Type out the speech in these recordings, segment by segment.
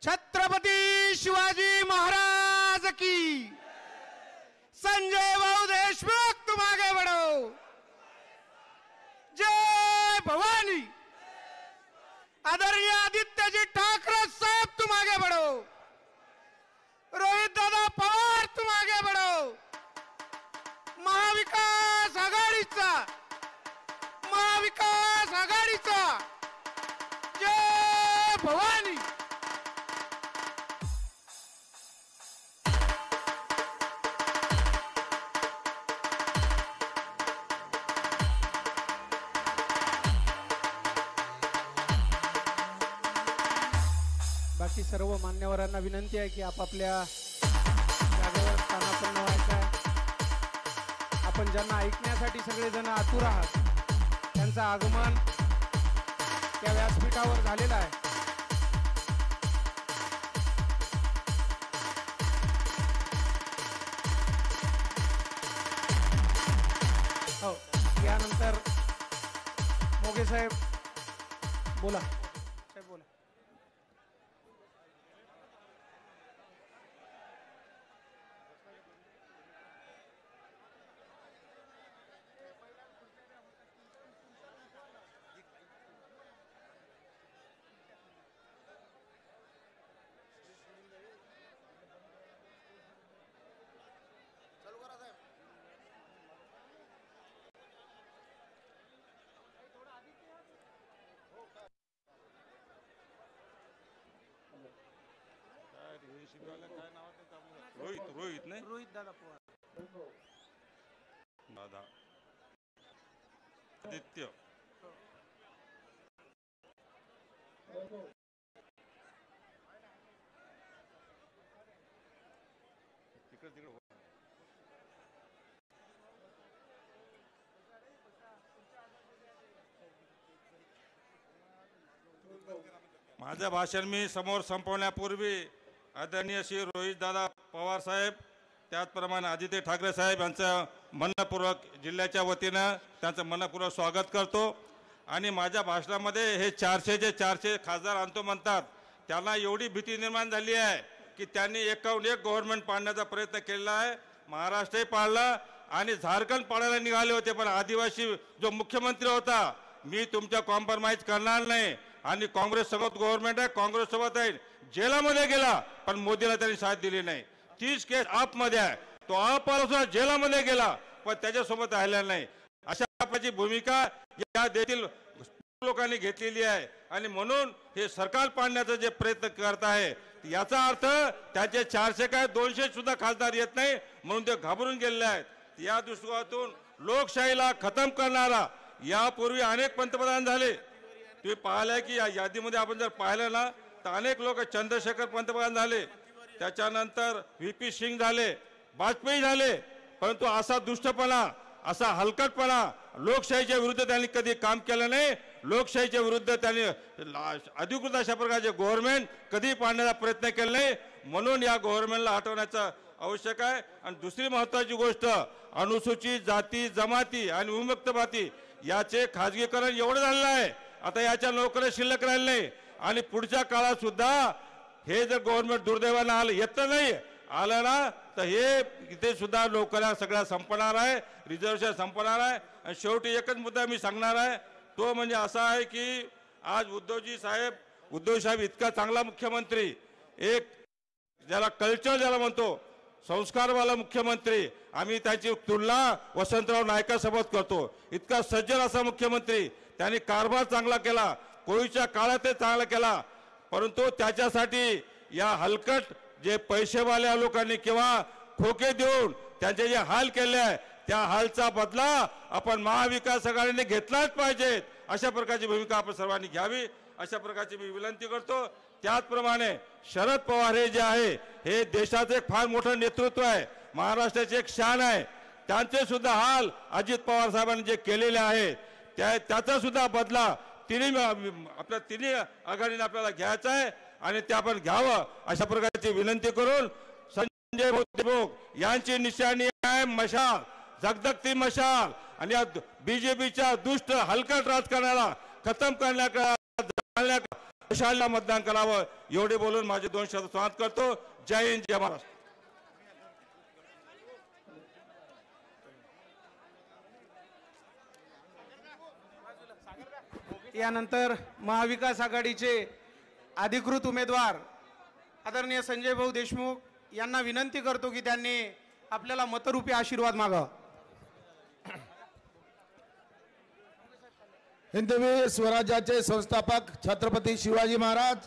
छत्रपती शिवाजी महाराज की। संजय भाऊ देशमुख तुम आगे बढ़ो। जय भवानी। आदरणीय आदित्यजी ठाकरे साहब तुम आगे बढ़ो। रोहित दादा पवार तुम आगे बढ़ो। महाविकास आघाडीचा जय भवानी। बाकी सर्व मान्यवरांना विनंती आहे की आपापल्या जागेवर स्थानापन्न व्हायचं आहे। आपण ज्यांना ऐकण्यासाठी सगळेजण आतुर आहात त्यांचं आगमन या व्यासपीठावर झालेलं आहे। हो, यानंतर मोगे साहेब बोला। साहेब बोला। रोहित नाही, रोहित दादा पवार। दादा आदित्य तिकडे माझं भाषण मी समोर संपवण्यापूर्वी आदरणीय श्री रोहित दादा पवार साहेब त्याचप्रमाणे आदित्य ठाकरे साहेब यांचं मनपूर्वक जिल्ह्याच्या वतीनं त्यांचं मनपूर्वक स्वागत करतो। आणि माझ्या भाषणामध्ये हे 400 खासदार आणतो म्हणतात त्यांना एवढी भीती निर्माण झाली आहे की त्यांनी एकाहून एक गव्हर्नमेंट पाडण्याचा प्रयत्न केलेला आहे। महाराष्ट्रही पाडला आणि झारखंड पाडायला निघाले होते, पण आदिवासी जो मुख्यमंत्री होता मी तुमच्या कॉम्प्रोमाइज करणार नाही आणि काँग्रेस सोबत गव्हर्नमेंट आहे, काँग्रेस सोबत आहे, जेलामध्ये गेला पण मोदीला त्यांनी साथ दिली नाही। 30 केस आप मध्ये आहे, तो आप सुद्धा जेलामध्ये गेला पण त्याच्यासोबत राहिला नाही। अशा प्रकारची भूमिका या देशातील लोकांनी घेतलेली आहे आणि म्हणून हे सरकार पाडण्याचा जे प्रयत्न करत आहे याचा अर्थ त्याचे 400 काय 200 सुद्धा खासदार येत नाही म्हणून ते घाबरून गेलेले आहेत। या दृष्टिकोनातून लोकशाहीला खतम करणारा यापूर्वी अनेक पंतप्रधान झाले। तुम्ही पाहिलं की या यादीमध्ये आपण जर पाहिलं ना तर अनेक लोक चंद्रशेखर पंतप्रधान झाले, त्याच्यानंतर व्हीपी सिंग झाले, वाजपेयी झाले, परंतु असा दुष्टपणा असा हलकटपणा लोकशाहीच्या विरुद्ध त्यांनी कधी काम केलं नाही। लोकशाहीच्या विरुद्ध त्यांनी अधिकृत अशा प्रकारचे गव्हर्नमेंट कधी पाडण्याचा प्रयत्न केला नाही, म्हणून या गव्हर्नमेंटला हटवण्याचं आवश्यक आहे। आणि दुसरी महत्त्वाची गोष्ट अनुसूचित जाती जमाती आणि विमुक्त जाती याचे खाजगीकरण एवढं झालेलं आहे, आता याच्या नोकऱ्या शिल्लक राहिल्या नाही आणि पुढच्या काळात सुद्धा हे जर गव्हर्नमेंट दुर्दैवानं आलं येतं नाही आलं ना तर हे इथे सुद्धा नोकऱ्या सगळ्या संपणार आहे, रिझर्वेशन संपणार आहे। आणि शेवटी एकच मुद्दा मी सांगणार आहे तो म्हणजे असा आहे की आज उद्धव साहेब इतका चांगला मुख्यमंत्री, एक ज्याला कल्चर ज्याला म्हणतो संस्कारवाला मुख्यमंत्री, आम्ही त्याची तुलना वसंतराव नाईकासोबत करतो। इतका सज्जन असा मुख्यमंत्री, त्यांनी कारभार चांगला केला, कोविडच्या काळातही चांगला केला, परंतु त्याच्यासाठी या हलकट जे पैसेवाल्या लोकांनी किंवा खोके देऊन त्यांचे जे हाल केले आहे त्या हालचा बदला आपण महाविकास आघाडीने घेतलाच पाहिजे। अशा प्रकारची भूमिका आपण सर्वांनी घ्यावी अशा प्रकारची मी विनंती करतो। त्याचप्रमाणे शरद पवार हे जे आहे हे देशाचे एक फार मोठं नेतृत्व आहे, महाराष्ट्राचे एक शान आहे, त्यांचे सुद्धा हाल अजित पवार साहेबांनी जे केलेले आहे त्याचा सुद्धा बदला आपल्या तिन्ही आघाडीने आपल्याला घ्यायचा आहे आणि ते आपण घ्यावं अशा प्रकारची विनंती करून संजय देशमुख यांची निशाणी आहे मशाल, जगदगती मशाल, आणि या बीजेपीच्या दुष्ट हलकट राजकारणाला खतम करण्याकरता घालण्यात मतदान करावं एवढे बोलून माझे 2 शब्द समाप्त करतो. जय हिंद, जय महाराष्ट्र. यानंतर महाविकास आघाडीचे अधिकृत उमेदवार आदरणीय संजय भाऊ देशमुख यांना विनंती करतो की त्यांनी आपल्याला मतरूपी आशीर्वाद मागावा. हिंदवी स्वराज्याचे संस्थापक छत्रपती शिवाजी महाराज,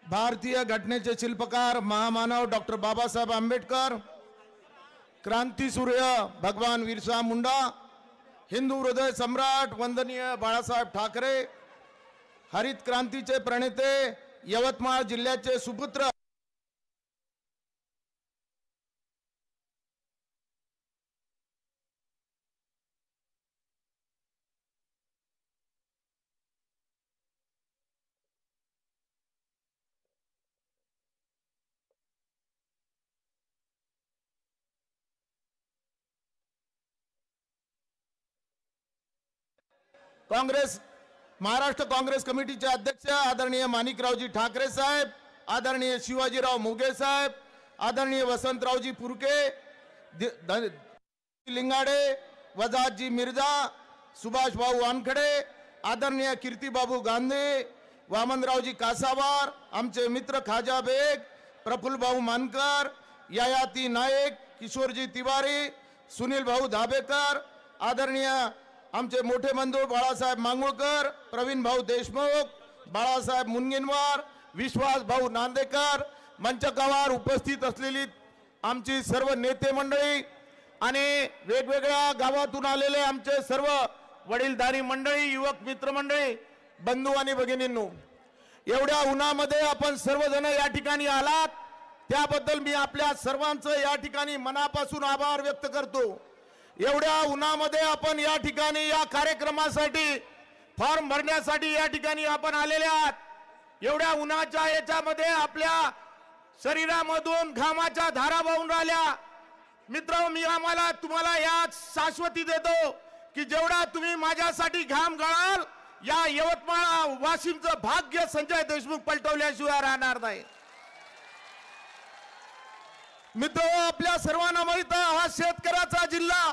भारतीय घटनेचे शिल्पकार महामानव डॉक्टर बाबासाहेब आंबेडकर, क्रांतीसूर्य भगवान बिरसा मुंडा, हिंदू हृदय सम्राट वंदनीय बाळासाहेब ठाकरे, हरित क्रांतीचे प्रणेते यवतमाळ जिल्ह्याचे सुपुत्र महाराष्ट्र काँग्रेस कमिटीचे अध्यक्ष आदरणीय माणिकरावजी ठाकरे साहेब, आदरणीय शिवाजीराव मोगे साहेब, आदरणीय वसंतरावजी पुरके, लिंगाडे, वजाहतजी मिर्झा, सुभाष भाऊ वानखडे, आदरणीय कीर्तिबाबू गांधी, वामनरावजी कासावार, आमचे मित्र खाजा बेग, प्रफुल्ल भाऊ मानकर, यायाती नाईक, किशोरजी तिवारी, सुनील भाऊ धाबेकर, आदरणीय आमचे मोठे बंधू बाळासाहेब मांगुळकर, प्रवीण भाऊ देशमुख, बाळासाहेब मुनगीनवार, विश्वास भाऊ नांदेकर, मंचकावर उपस्थित असलेली आमची सर्व नेते मंडळी आणि वेगवेगळ्या गावातून आलेले आमचे सर्व वडीलधारी मंडळी, युवक मित्र मंडळी, बंधू आणि भगिनींनो, एवढ्या उन्हामध्ये आपण सर्वजण या ठिकाणी आलात त्याबद्दल मी आपल्या सर्वांचं या ठिकाणी मनापासून आभार व्यक्त करतो. एवढ्या उन्हामध्ये आपण या ठिकाणी या कार्यक्रमासाठी फॉर्म भरण्यासाठी या ठिकाणी आपण आलेले आहात. एवढ्या उन्हाच्या याच्यामध्ये आपल्या शरीरामधून घामाच्या धारा वाहून राहिल्या. मित्र, मी तुम्हाला या शाश्वती देतो की जेवढा तुम्ही माझ्यासाठी घाम गळाल, या यवतमाळ वाशिमचं भाग्य संजय देशमुख पलटवल्याशिवाय राहणार नाही. मित्र, आपल्या सर्वांना माहित आहे हा शेतकऱ्याचा जिल्हा,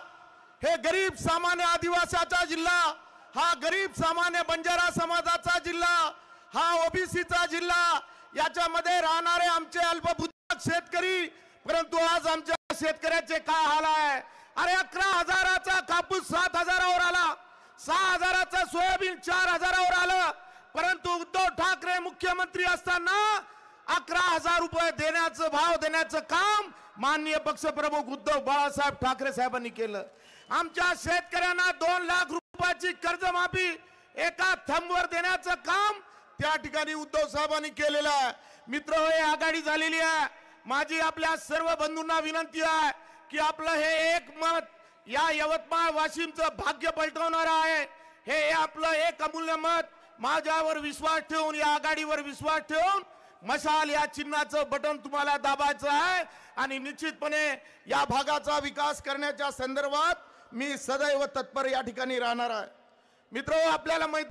हे गरीब सामान्य आदिवासीचा जिल्हा, हा गरीब सामान्य बंजारा समाजाचा जिल्हा, हा ओबीसीचा जिल्हा, याच्यामध्ये राहणारे आमचे अल्पभूधारक शेतकरी. परंतु आज आमच्या शेतकऱ्याचे काय हाल आहे. अरे 11,000चा कापूस 7,000वर आला, 6,000चा सोयाबीन 4,000वर आलं. परंतु उद्धव ठाकरे मुख्यमंत्री असताना 11,000 रुपये देण्याचं भाव देण्याचं काम माननीय पक्षप्रमुख उद्धव बाळासाहेब ठाकरे साहेबांनी केलं. आमच्या शेतकऱ्यांना 2 लाख रुपयाची कर्जमाफी एका थंबवर देण्याचं काम त्या ठिकाणी उद्धव साहेबांनी केलेलं आहे. मित्र, हे आघाडी झालेली आहे. माझी आपल्या सर्व बंधूंना विनंती आहे की आपलं हे एक मत या यवतमाळ वाशिमचं भाग्य पलटवणार आहे. हे आपलं एक अमूल्य मत माझ्यावर विश्वास ठेवून, या आघाडीवर विश्वास ठेवून मशाल या चिन्हाचं बटन तुम्हाला दाबायचं आहे आणि निश्चितपणे या भागाचा विकास करण्याच्या संदर्भात मी सदैव तत्पर या ठिकाणी राहणार आहे. मित्र, आपल्याला माहिती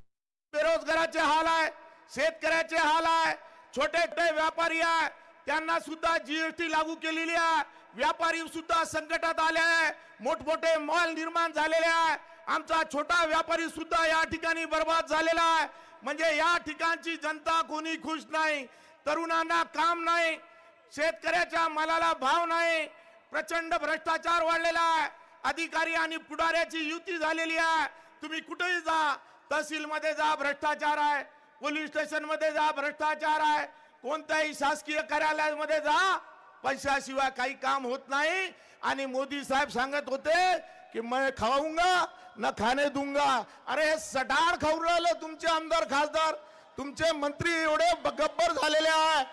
बेरोजगाराचे हाल आहे, शेतकऱ्याचे हाल आहे, छोटे छोटे व्यापारी आहे, त्यांना सुद्धा जीएसटी लागू केलेली आहे. व्यापारी सुद्धा संकटात आले आहे, मोठमोठे मॉल निर्माण झालेले आहे. आमचा छोटा व्यापारी सुद्धा या ठिकाणी बर्बाद झालेला आहे. म्हणजे या ठिकाणची जनता कोणी खुश नाही. तरुणांना काम नाही, शेतकऱ्याच्या मालाला भाव नाही, प्रचंड भ्रष्टाचार वाढलेला आहे. अधिकारी आणि पुढाऱ्याची युती झालेली आहे. तुम्ही कुठेही जा, तहसील मध्ये जा भ्रष्टाचार आहे, पोलीस स्टेशन मध्ये जा भ्रष्टाचार आहे, कोणत्याही शासकीय कार्यालयामध्ये जा, पैशाशिवाय काही काम होत नाही. आणि मोदी साहेब सांगत होते की मैं खाऊंगा न खाने दूंगा. अरे हे सटार खाऊन राहिलं तुमचे आमदार खासदार, तुमचे मंत्री एवढे गब्बर झालेले आहे.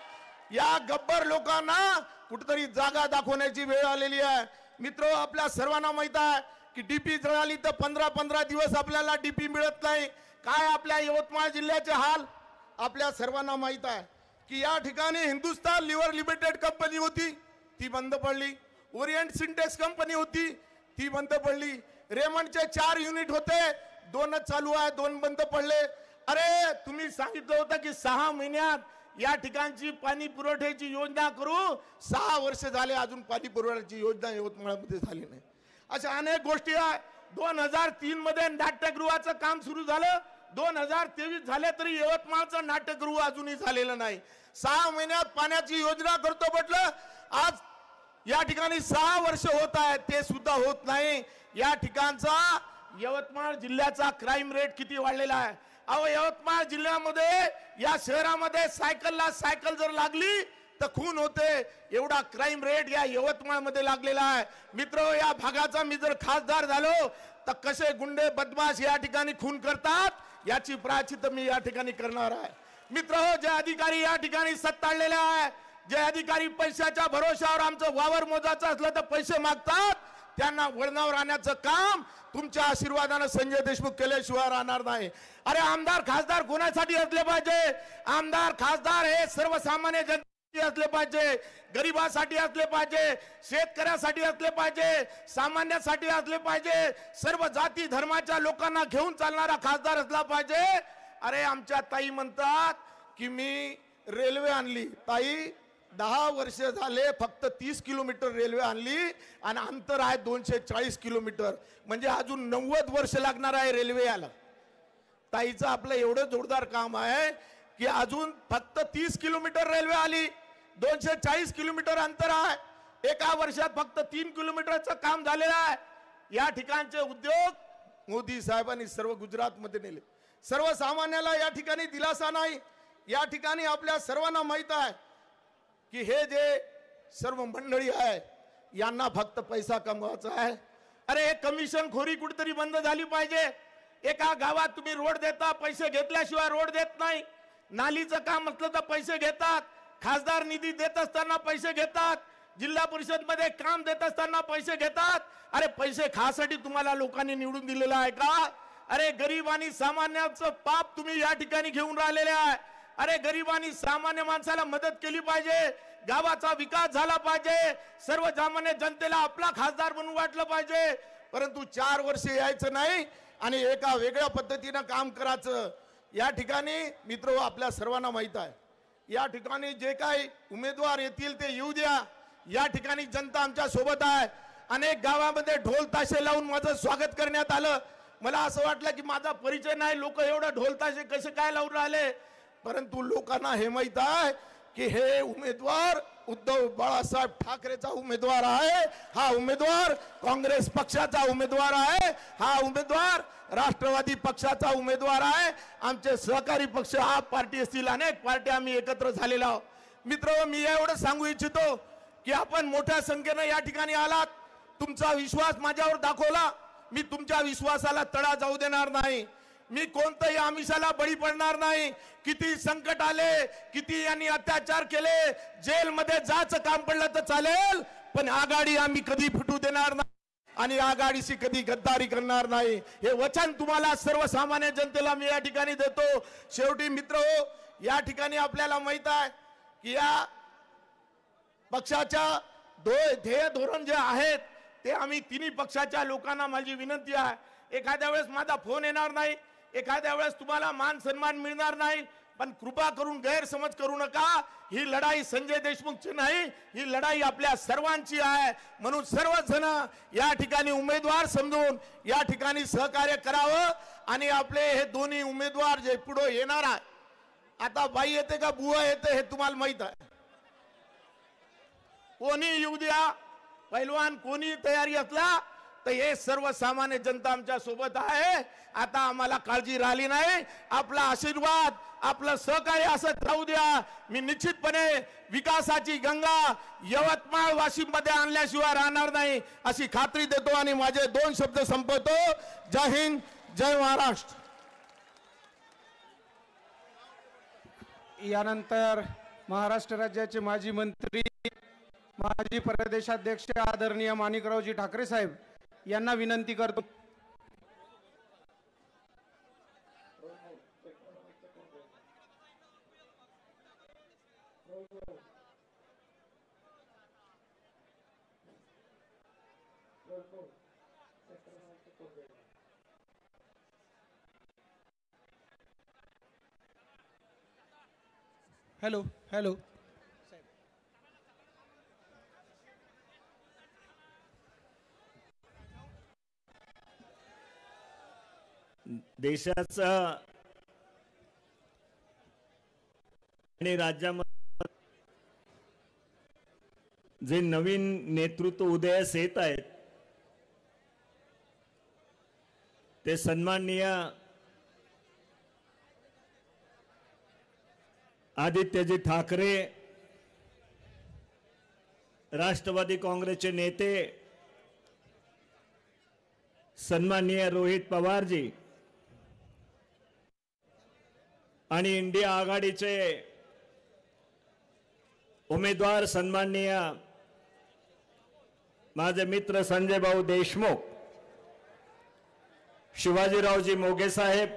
या गब्बर लोकांना कुठेतरी जागा दाखवण्याची वेळ आलेली आहे. मित्र, आपल्या सर्वांना माहित आहे की डीपी जळाली तर 15-15 दिवस आपल्याला डीपी मिळत नाही. काय आपल्या यवतमाळ जिल्ह्याचे हाल आपल्या सर्वांना माहित आहे की या ठिकाणी हिंदुस्तान लिव्हर लिमिटेड कंपनी होती, ती बंद पडली. ओरिएंट सिंटेक्स कंपनी होती, ती बंद पडली. रेमंडचे 4 युनिट होते, 2च चालू आहे, 2 बंद पडले. अरे तुम्ही सांगितलं होतं की 6 महिन्यात या ठिकाणची पाणी पुरवठ्याची योजना करू. 6 वर्ष झाले अजून पाणी पुरवठ्याची योजना यवतमाळमध्ये झाली नाही. अशा अनेक गोष्टी आहे. 2003 मध्ये नाट्यगृहाचं काम सुरू झालं. 2023 झाले तरी यवतमाळचं नाट्यगृह अजूनही झालेलं नाही. 6 महिन्यात पाण्याची योजना करतो म्हटलं. आज या ठिकाणी 6 वर्ष होत आहे ते सुद्धा होत नाही. या ठिकाणचा यवतमाळ जिल्ह्याचा क्राईम रेट किती वाढलेला आहे. अहो यवतमाळ जिल्ह्यामध्ये या शहरामध्ये सायकलला सायकल जर लागली तर खून होते. एवढा क्राईम रेट या यवतमाळ मध्ये लागलेला आहे. मित्र, या भागाचा मी जर खासदार झालो तर कसे गुंडे बदमाश या ठिकाणी खून करतात याची प्रायश्चित्त मी या ठिकाणी करणार आहे. मित्र, जे अधिकारी या ठिकाणी सत्ताळलेले आहे, जे अधिकारी पैशाच्या भरोशावर आमचं वावर मोजाचं असलं तर पैसे मागतात, त्यांना वळणावर आणण्याचं काम तुमच्या आशीर्वादाने संजय देशमुख केल्याशिवाय राहणार नाही. अरे आमदार खासदार कोणासाठी असले पाहिजे. आमदार खासदार हे सर्वसामान्य जनतेसाठी असले पाहिजे, गरिबासाठी असले पाहिजे, शेतकऱ्यासाठी असले पाहिजे, सामान्यासाठी असले पाहिजे, सर्व जाती धर्माच्या लोकांना घेऊन चालणारा खासदार असला पाहिजे. अरे आमच्या ताई म्हणतात की मी रेल्वे आणली. ताई 10 वर्ष झाले फक्त 30 किलोमीटर रेल्वे आणली आणि अंतर आहे 240 किलोमीटर. म्हणजे अजून 90 वर्ष लागणार आहे रेल्वे याला. ताईचं आपलं एवढं जोरदार काम आहे की अजून फक्त 30 किलोमीटर रेल्वे आली. 240 किलोमीटर अंतर आहे. एका वर्षात फक्त 3 किलोमीटरचं काम झालेलं आहे. या ठिकाणचे उद्योग मोदी साहेबांनी सर्व गुजरातमध्ये नेले. सर्वसामान्याला या ठिकाणी दिलासा नाही. या ठिकाणी आपल्या सर्वांना माहित आहे की हे जे सर्व मंडळी आहे यांना फक्त पैसा कमवायचा आहे. अरे हे कमिशन खोरी कुठेतरी बंद झाली पाहिजे. एका गावात तुम्ही रोड देता, पैसे घेतल्याशिवाय रोड देत नाही. नालीचं काम असलं तर पैसे घेतात. खासदार निधी देत असताना पैसे घेतात. जिल्हा परिषद मध्ये काम देत असताना पैसे घेतात. अरे पैसे खासाठी तुम्हाला लोकांनी निवडून दिलेलं आहे का. अरे गरीब आणि सामान्याचं पाप तुम्ही या ठिकाणी घेऊन राहिलेले आहे. अरे गरीब आणि सामान्य माणसाला मदत केली पाहिजे, गावाचा विकास झाला पाहिजे, सर्वसामान्य जनतेला आपला खासदार म्हणून वाटलं पाहिजे. परंतु 4 वर्ष यायचं नाही आणि एका वेगळ्या पद्धतीनं काम करायचं. या ठिकाणी मित्र आपल्या सर्वांना माहित आहे, या ठिकाणी जे काही उमेदवार येतील ते येऊ द्या. या ठिकाणी जनता आमच्या सोबत आहे. अनेक गावामध्ये ढोल ताशे लावून माझं स्वागत करण्यात आलं. मला असं वाटलं की माझा परिचय नाही, लोक एवढं ढोल ताशे कसे काय लावून राहिले. परंतु लोकांना हे माहित आहे की हे उमेदवार उद्धव बाळासाहेब ठाकरेचा उमेदवार आहे. हा उमेदवार काँग्रेस पक्षाचा उमेदवार आहे. हा उमेदवार राष्ट्रवादी पक्षाचा उमेदवार आहे. आमचे सहकारी पक्ष, हा पार्टी असतील, अनेक पार्टी आम्ही एकत्र झालेलो आहोत. मित्र, मी एवढं सांगू इच्छितो की आपण मोठ्या संख्येने या ठिकाणी आलात, तुमचा विश्वास माझ्यावर दाखवला. मी तुमच्या विश्वासाला तडा जाऊ देणार नाही. मी कोणत्याही आमिषाला बळी पडणार नाही. किती संकट आले, किती यांनी अत्याचार केले, जेलमध्ये जायचं काम पडलं तर चालेल, पण आघाडी आम्ही कधी फुटू देणार नाही आणि आघाडीशी कधी गद्दारी करणार नाही. हे वचन तुम्हाला सर्वसामान्य जनतेला मी या ठिकाणी देतो. शेवटी मित्र हो, या ठिकाणी आपल्याला माहित आहे की या पक्षाच्या ध्येय धोरण जे आहेत ते आम्ही तिन्ही पक्षाच्या लोकांना, माझी विनंती आहे, एखाद्या वेळेस माझा फोन येणार नाही, एखाद्या वेळेस तुम्हाला मान सन्मान मिळणार नाही, पण कृपा करून गैरसमज करू नका. ही लढाई संजय देशमुखची नाही, ही लढाई आपल्या सर्वांची आहे. म्हणून सर्वजण या ठिकाणी उमेदवार समजून या ठिकाणी सहकार्य करावं आणि आपले हे दोन्ही उमेदवार जे पुढे येणार आहे, आता बाई येते का बुवा येते हे तुम्हाला माहित आहे. कोणी येऊ द्या, पैलवान कोणी तयारी असला तर हे सर्वसामान्य जनता आमच्या सोबत आहे. आता आम्हाला काळजी राहिली नाही. आपला आशीर्वाद, आपलं सहकार्य असं राहू द्या. मी निश्चितपणे विकासाची गंगा यवतमाळ वाशिम मध्ये आणल्याशिवाय राहणार नाही अशी खात्री देतो आणि माझे 2 शब्द संपवतो. जय हिंद, जय महाराष्ट्र. यानंतर महाराष्ट्र राज्याचे माजी मंत्री, माजी प्रदेशाध्यक्ष आदरणीय माणिकरावजी ठाकरे साहेब यांना विनंती करतो. हॅलो हॅलो देशाचा आणि राज्यामध्ये जे नवीन नेतृत्व उदयास येत आहेत ते सन्माननीय आदित्यजी ठाकरे, राष्ट्रवादी काँग्रेसचे नेते सन्माननीय रोहित पवारजी आणि इंडिया आघाडीचे उमेदवार सन्माननीय माझे मित्र संजय भाऊ देशमुख, शिवाजीरावजी मोघे साहेब,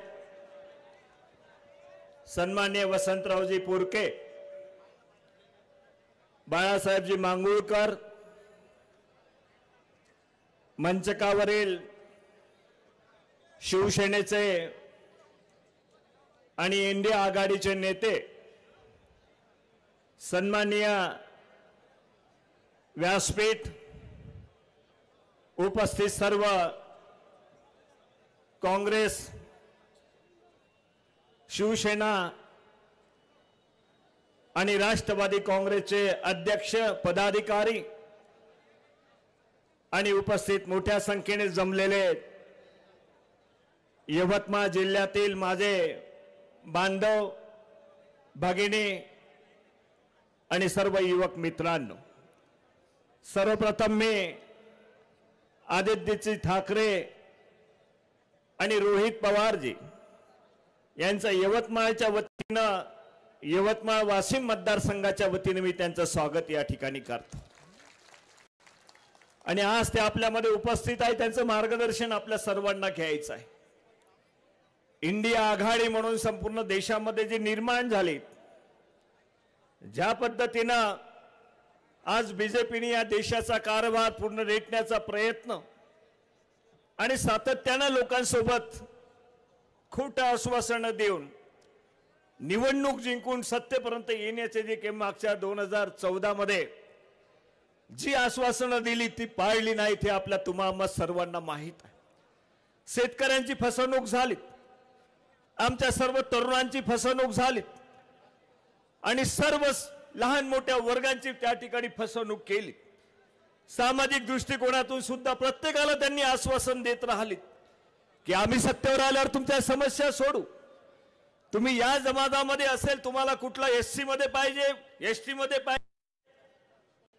सन्माननीय वसंतरावजी पुरके, बाळासाहेबजी मांगुळकर, मंचकावरील शिवसेनेचे आणि इंडिया आघाडीचे नेते सन्माननीय व्यासपीठ उपस्थित सर्व काँग्रेस, शिवसेना आणि राष्ट्रवादी काँग्रेसचे अध्यक्ष, पदाधिकारी आणि उपस्थित मोठ्या संख्येने जमलेले यवतमाळ जिल्ह्यातील माझे बांधव, भगिनी आणि सर्व युवक मित्रांनो, सर्वप्रथम मी आदित्यजी ठाकरे आणि रोहित पवारजी यांचं यवतमाळच्या वतीनं, यवतमाळ वाशिम मतदारसंघाच्या वतीने मी त्यांचं स्वागत या ठिकाणी करतो. आणि आज ते आपल्यामध्ये उपस्थित आहे, त्यांचं मार्गदर्शन आपल्या सर्वांना घ्यायचं आहे. इंडिया आघाडी म्हणून संपूर्ण देशामध्ये जी निर्माण झाली, ज्या पद्धतीनं आज बीजेपीने या देशाचा कारभार पूर्ण रेटण्याचा प्रयत्न आणि सातत्यानं लोकांसोबत खोटं आश्वासनं देऊन निवडणूक जिंकून सत्तेपर्यंत येण्याचे जे काही मागच्या 2014 मध्ये जी आश्वासनं दिली ती पाळली नाही, ते आपल्या तुम्हा सर्वांना माहीत आहे. शेतकऱ्यांची फसवणूक झाली, आमच्या सर्व तरुणांची फसवणूक झाली आणि सर्व लहान मोठ्या वर्गांची त्या ठिकाणी फसवणूक केली. सामाजिक दृष्टिकोनातून सुद्धा प्रत्येकाला त्यांनी आश्वासन देत राहिलीत की आम्ही सत्तेवर आल्यावर तुमच्या समस्या सोडू. तुम्ही या जमातामध्ये असेल, तुम्हाला कुठला एससी मध्ये पाहिजे, एसटी मध्ये पाहिजे,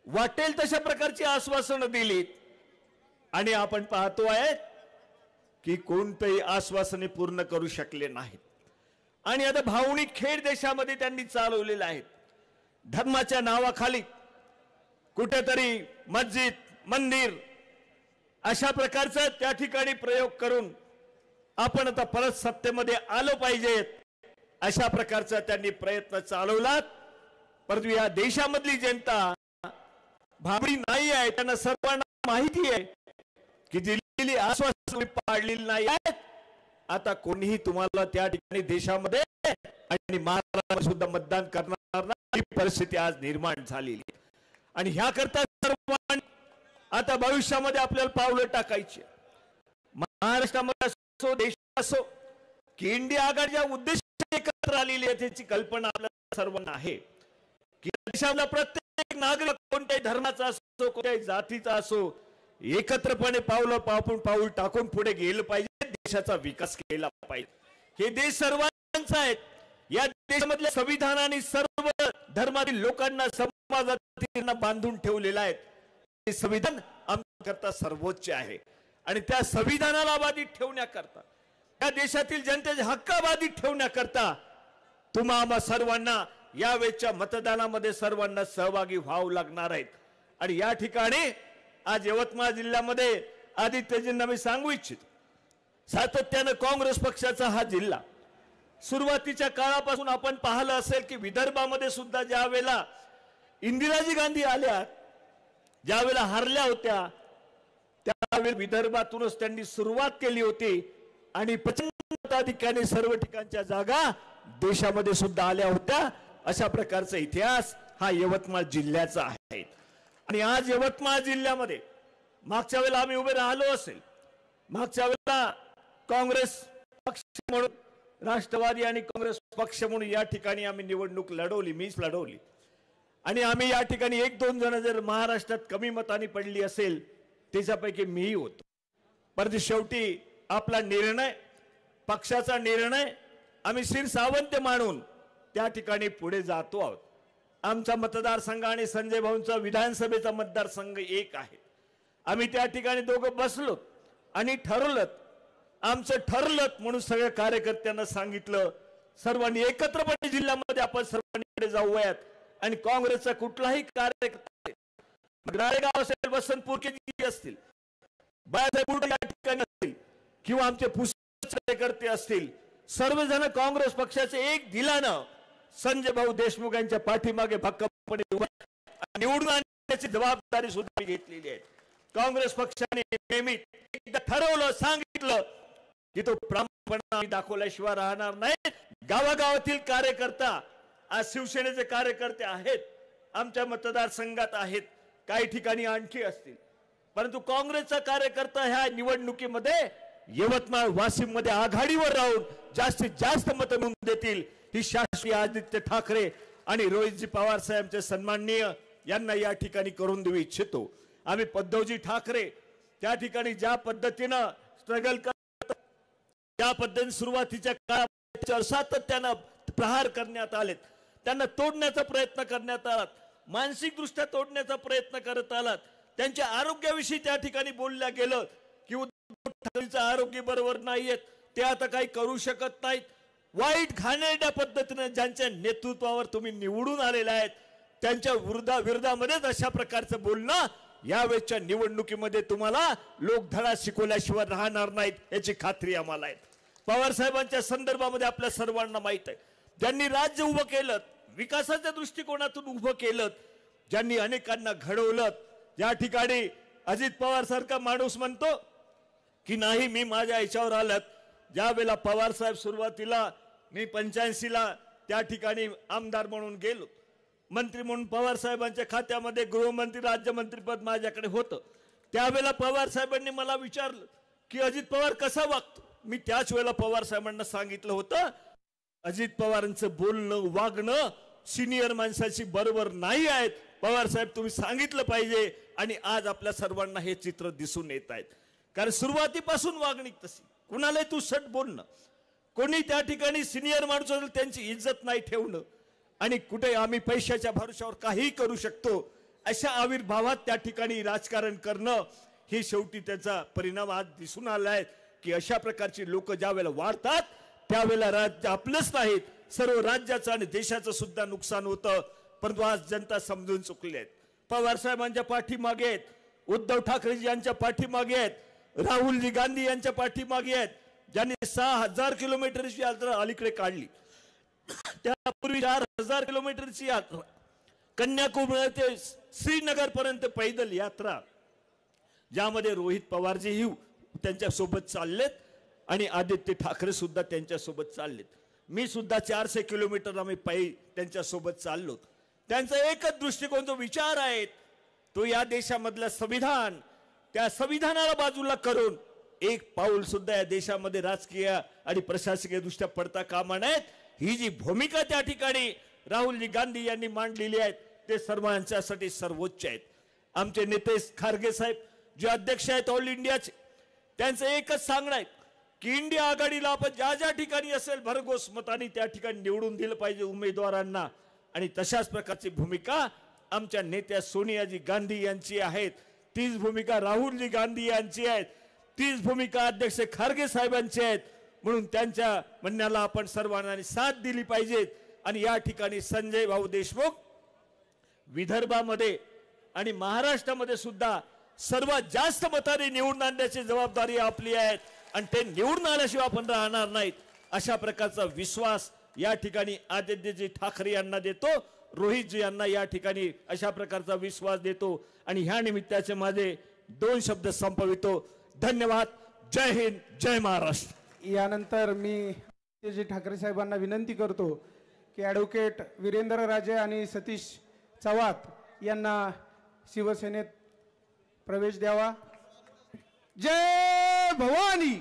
वाटेल तशा प्रकारची आश्वासनं दिलीत आणि आपण पाहतो आहे की कोणतेही आश्वासने पूर्ण करू शकले नाहीत. आणि आता भावनिक खेळ देशामध्ये त्यांनी चालवलेला आहे. धर्माच्या नावाखाली कुठेतरी मस्जिद, मंदिर अशा प्रकारचा त्या ठिकाणी प्रयोग करून आपण आता परत सत्तेमध्ये आलो पाहिजे अशा प्रकारचा त्यांनी प्रयत्न चालवलात. परंतु या देशामधली जनता भाबडी नाही आहे, त्यांना सर्वांना माहिती आहे की दिलेली आश्वासने पाळलेली नाही आहेत. आता कोणीही तुम्हाला त्या ठिकाणी देशामध्ये आणि महाराष्ट्रात सुद्धा मतदान करणार नाही, परिस्थिती आज निर्माण झालेली आहे. आणि ह्या करता सर्वांनी आता भविष्यामध्ये आपल्याला पावलं टाकायची. महाराष्ट्रामध्ये असो, देशात असो, की इंडिया आघाडीच्या उद्देश एकत्र आलेली आहे त्याची कल्पना आपल्याला सर्वांना आहे की देशातला प्रत्येक नागरिक कोणत्याही धर्माचा असो, कोणत्याही जातीचा असो, एकत्रपणे पाऊल टाकून पुढे गेलं पाहिजे, देशाचा विकास केला पाहिजे. हे देश सर्वांचा आहे. या देशामधल्या संविधानाने सर्व धर्मातील लोकांना, समाजातील बांधून ठेवलेलं आहे. हे संविधान आमच्याकरता सर्वोच्च आहे आणि त्या संविधानाला बाधित ठेवण्याकरता, या देशातील जनतेचे हक्क बाधित ठेवण्याकरता तुम्हा सर्वांना यावेळेच्या मतदानामध्ये सर्वांना सहभागी व्हावं लागणार आहेत. आणि या ठिकाणी आज यवतमाळ जिल्ह्यामध्ये आदित्यजींना मी सांगू इच्छितो, सातत्यानं काँग्रेस पक्षाचा हा जिल्हा सुरुवातीच्या काळापासून आपण पाहिलं असेल की विदर्भामध्ये सुद्धा ज्या वेळेला इंदिराजी गांधी आल्या, ज्या वेळेला हारल्या होत्या, त्यावेळी विदर्भातूनच त्यांनी सुरुवात केली होती आणि प्रचंड मताधिक्याने सर्व ठिकाणच्या जागा देशामध्ये सुद्धा आल्या होत्या. अशा प्रकारचा इतिहास हा यवतमाळ जिल्ह्याचा आहे. आणि आज यवतमाळ जिल्ह्यामध्ये मागच्या वेळेला आम्ही उभे राहिलो असेल, मागच्या वेळेला काँग्रेस पक्ष म्हणून, राष्ट्रवादी आणि काँग्रेस पक्ष म्हणून या ठिकाणी आम्ही निवडणूक लढवली, मीच लढवली. आणि आम्ही या ठिकाणी 1-2 जण जर महाराष्ट्रात कमी मतांनी पडली असेल त्याच्यापैकी मीही होतो. परंतु शेवटी आपला निर्णय, पक्षाचा निर्णय आम्ही शिरसावंत मानून त्या ठिकाणी पुढे जातो आहोत. आमचा मतदारसंघ आणि संजय भाऊंचा विधानसभेचा मतदारसंघ एक आहे. आम्ही त्या ठिकाणी दोघं बसलो आणि ठरवलं, आमचं ठरलं म्हणून सगळ्या कार्यकर्त्यांना सांगितलं, सर्वांनी एकत्रपणे जिल्ह्यामध्ये आपण सर्वांनी पुढे जाऊयात. आणि काँग्रेसचा कुठलाही कार्यकर्ता, राळेगाव असेल, वसंतपूर के असतील, बाळासाहेब बुर्डे या ठिकाणी असतील किंवा आमचे कार्यकर्ते असतील, सर्वजण काँग्रेस पक्षाचे एक दिलानं संजय भाऊ देशमुख यांच्या पाठीमागे भक्कमपणे निवडून आणण्याची जबाबदारी सुद्धा घेतलेली आहे. काँग्रेस पक्षाने नेहमी एकदा ठरवलं, सांगितलं की तो प्रामाणिकपणा दाखवल्याशिवाय राहणार नाही. गावागावातील कार्यकर्ता, आज शिवसेनेचे कार्यकर्ते आहेत, आमच्या मतदारसंघात आहेत, काही ठिकाणी आणखी असतील, परंतु काँग्रेसचा कार्यकर्ता ह्या निवडणुकीमध्ये यवतमाळ वाशिम मध्ये आघाडीवर राहून जास्तीत जास्त मतं मिळवून देतील ही शासकीय आदित्य ठाकरे आणि रोहितजी पवार साहेबांचे सन्माननीय यांना या ठिकाणी करून देऊ इच्छितो. आम्ही उद्धवजी ठाकरे त्या ठिकाणी ज्या पद्धतीनं स्ट्रगल करत, त्या पद्धतीने सुरुवातीच्या काळात सातत्यानं प्रहार करण्यात आलेत, त्यांना तोडण्याचा प्रयत्न करण्यात आला, मानसिक दृष्ट्या तोडण्याचा प्रयत्न करत आलात. त्यांच्या आरोग्याविषयी त्या ठिकाणी बोलल्या गेलं की उद्धव ठाकरेंचं आरोग्य बरोबर नाहीये, ते आता काही करू शकत नाहीत. वाईट घाणेरड्या पद्धतीने ज्यांच्या नेतृत्वावर तुम्ही निवडून आलेले आहेत त्यांच्या विरोधामध्येच अशा प्रकारचं बोलणं यावेळेच्या निवडणुकीमध्ये तुम्हाला लोक धडा शिकवल्याशिवाय राहणार नाहीत याची खात्री आम्हाला आहे. पवार साहेबांच्या संदर्भामध्ये आपल्या सर्वांना माहित आहे, ज्यांनी राज्य उभं केलं, विकासाच्या दृष्टिकोनातून उभं केलं, ज्यांनी अनेकांना घडवलं. या ठिकाणी अजित पवार सारखा माणूस म्हणतो की नाही मी माझ्या याच्यावर आलत. ज्या वेळेला पवार साहेब सुरुवातीला मी 85ला त्या ठिकाणी आमदार म्हणून गेलो, मंत्री म्हणून पवार साहेबांच्या खात्यामध्ये गृहमंत्री राज्यमंत्रीपद माझ्याकडे होतं. त्यावेळेला पवार साहेबांनी मला विचारलं की अजित पवार कसा वागतो. मी त्याच वेळेला पवार साहेबांना सांगितलं होतं अजित पवारांचं बोलणं वागणं सिनियर माणसाची बरोबर नाही आहेत. पवार साहेब तुम्ही सांगितलं पाहिजे. आणि आज आपल्या सर्वांना हे चित्र दिसून येत आहेत. कारण सुरुवातीपासून वागणीक तशी, कुणाला तू सट बोलणं, कोणी त्या ठिकाणी सिनियर माणूस असेल त्यांची इज्जत नाही ठेवणं, आणि कुठे आम्ही पैशाच्या भरोशावर काही करू शकतो अशा आविर्भावात त्या ठिकाणी राजकारण करणं, हे शेवटी त्याचा परिणाम आज दिसून आला आहे की अशा प्रकारची लोक ज्या वेळेला वाढतात त्यावेळेला राज्य आपलंच नाहीत, सर्व राज्याचं आणि देशाचं सुद्धा नुकसान होतं. परंतु आज जनता समजून चुकली आहेत. पवार साहेबांच्या पाठीमागे आहेत, उद्धव ठाकरेजी यांच्या पाठीमागे आहेत, राहुलजी गांधी यांच्या पाठीमागे आहेत, ज्यांनी 6000 किलोमीटरची यात्रा अलीकडे काढली. त्यापूर्वी 4000 किलोमीटरची यात्रा कन्याकुमारी ते श्रीनगर पर्यंत पैदल यात्रा, ज्यामध्ये रोहित पवारजी त्यांच्या सोबत चाललेत आणि आदित्य ठाकरे सुद्धा त्यांच्या सोबत चाललेत. मी सुद्धा 400 किलोमीटर आम्ही पायी त्यांच्या सोबत चाललो. त्यांचा एकच दृष्टिकोन जो विचार आहे तो या देशामधलं संविधान, त्या संविधानाला बाजूला करून एक पाऊल सुद्धा या देशामध्ये राजकीय आणि प्रशासकीय दृष्ट्या पडता कामा नयेत. ही जी भूमिका त्या ठिकाणी राहुलजी गांधी यांनी मांडलेली आहे ते सर्वांच्यासाठी सर्वोच्च आहेत. आमचे नेते खारगे साहेब जे अध्यक्ष आहेत ऑल इंडियाचे, त्यांचं एकच सांगणं आहे की इंडिया आघाडीला आपण ज्या ज्या ठिकाणी असेल भरघोस मतांनी त्या ठिकाणी निवडून दिलं पाहिजे उमेदवारांना. आणि तशाच प्रकारची भूमिका आमच्या नेत्या सोनियाजी गांधी यांची आहे, तीच भूमिका राहुलजी गांधी यांची आहे, तीच भूमिका अध्यक्ष खारगे साहेबांची आहेत. म्हणून त्यांच्या म्हणण्याला आपण सर्वांनी साथ दिली पाहिजे. आणि या ठिकाणी संजय भाऊ देशमुख विदर्भामध्ये आणि महाराष्ट्रामध्ये सुद्धा सर्वात जास्त मताने निवडून आणण्याची जबाबदारी आपली आहे आणि ते निवडून आल्याशिवाय आपण राहणार नाहीत अशा प्रकारचा विश्वास या ठिकाणी आदित्यजी ठाकरे यांना देतो, रोहितजी यांना या ठिकाणी अशा प्रकारचा विश्वास देतो. आणि ह्या निमित्ताचे माझे 2 शब्द संपवितो. धन्यवाद. जय हिंद, जय महाराष्ट्र. यानंतर मी आदित्यजी ठाकरे साहेबांना विनंती करतो की की ॲडव्होकेट वीरेंद्र राजे आणि सतीश चव्हाट यांना शिवसेनेत प्रवेश द्यावा. जय भवानी.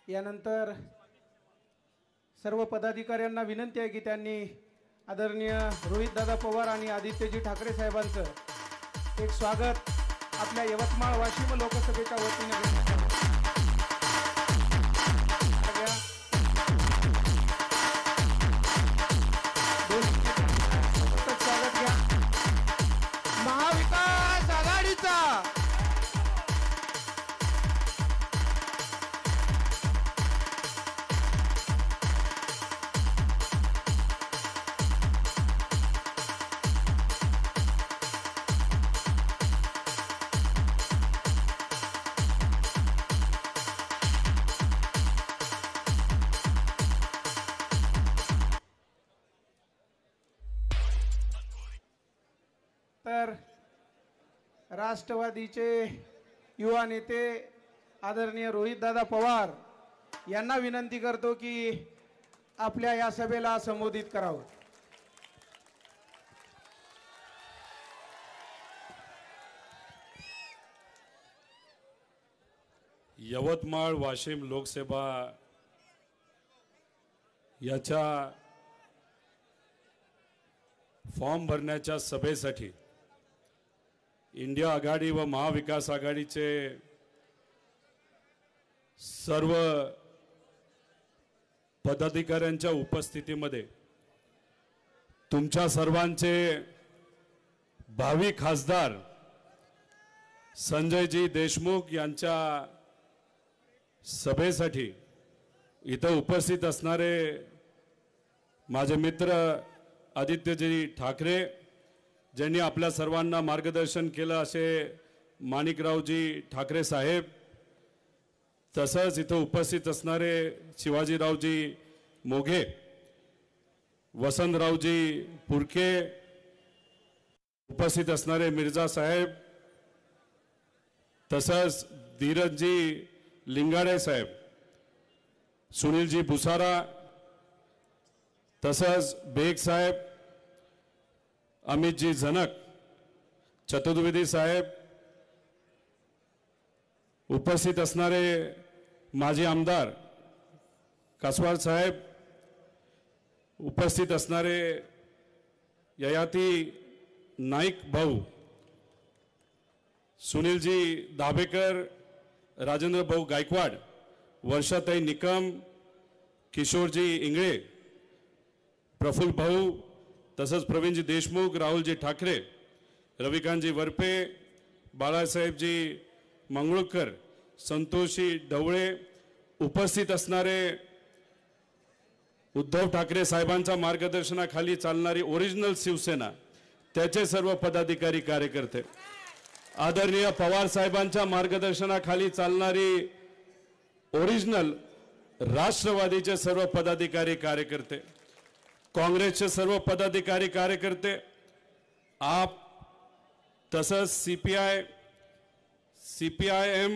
यानंतर सर्व पदाधिकाऱ्यांना विनंती आहे की त्यांनी आदरणीय रोहितदादा पवार आणि आदित्यजी ठाकरे साहेबांचं एक स्वागत आपल्या यवतमाळ वाशिम लोकसभेच्या वतीने करण्यात आलं. स्वागत घ्या. महाविकास आघाडीचा तर राष्ट्रवादीचे युवा नेते आदरणीय रोहितदादा पवार यांना विनंती करतो की आपल्या या सभेला संबोधित करावं. यवतमाळ वाशिम लोकसभा याच्या फॉर्म भरण्याच्या सभेसाठी इंडिया आघाडी व महाविकास आघाडीचे सर्व पदाधिकाऱ्यांच्या उपस्थितीमध्ये तुमच्या सर्वांचे भावी खासदार संजयजी देशमुख यांच्या सभेसाठी इथं उपस्थित असणारे माझे मित्र आदित्यजी ठाकरे ज्यांनी आपल्या सर्वांना मार्गदर्शन केलं असे माणिकरावजी ठाकरे साहेब, तसंच इथं उपस्थित असणारे शिवाजीरावजी मोघे, वसंतरावजी पुरके, उपस्थित असणारे मिर्झा साहेब, तसंच धीरजजी लिंगाडे साहेब, सुनीलजी भुसारा, तसंच बेग साहेब, अमितजी झनक, चतुर्वेदी साहेब, उपस्थित असणारे माजी आमदार कासवार साहेब, उपस्थित असणारे ययाती नाईक भाऊ, सुनीलजी दाभेकर, राजेंद्र भाऊ गायकवाड, वर्षाताई निकम, किशोरजी इंगळे, प्रफुल्ल भाऊ, तसंच प्रवीणजी देशमुख, राहुलजी ठाकरे, रविकांतजी वरपे, बाळासाहेबजी मंगळूरकर, संतोषी ढवळे, उपस्थित असणारे उद्धव ठाकरे साहेबांच्या मार्गदर्शनाखाली चालणारी ओरिजिनल शिवसेना, त्याचे सर्व पदाधिकारी कार्यकर्ते, आदरणीय पवार साहेबांच्या मार्गदर्शनाखाली चालणारी ओरिजिनल राष्ट्रवादीचे सर्व पदाधिकारी कार्यकर्ते, काँग्रेसचे सर्व पदाधिकारी कार्यकर्ते, आप, तसंच CPIM,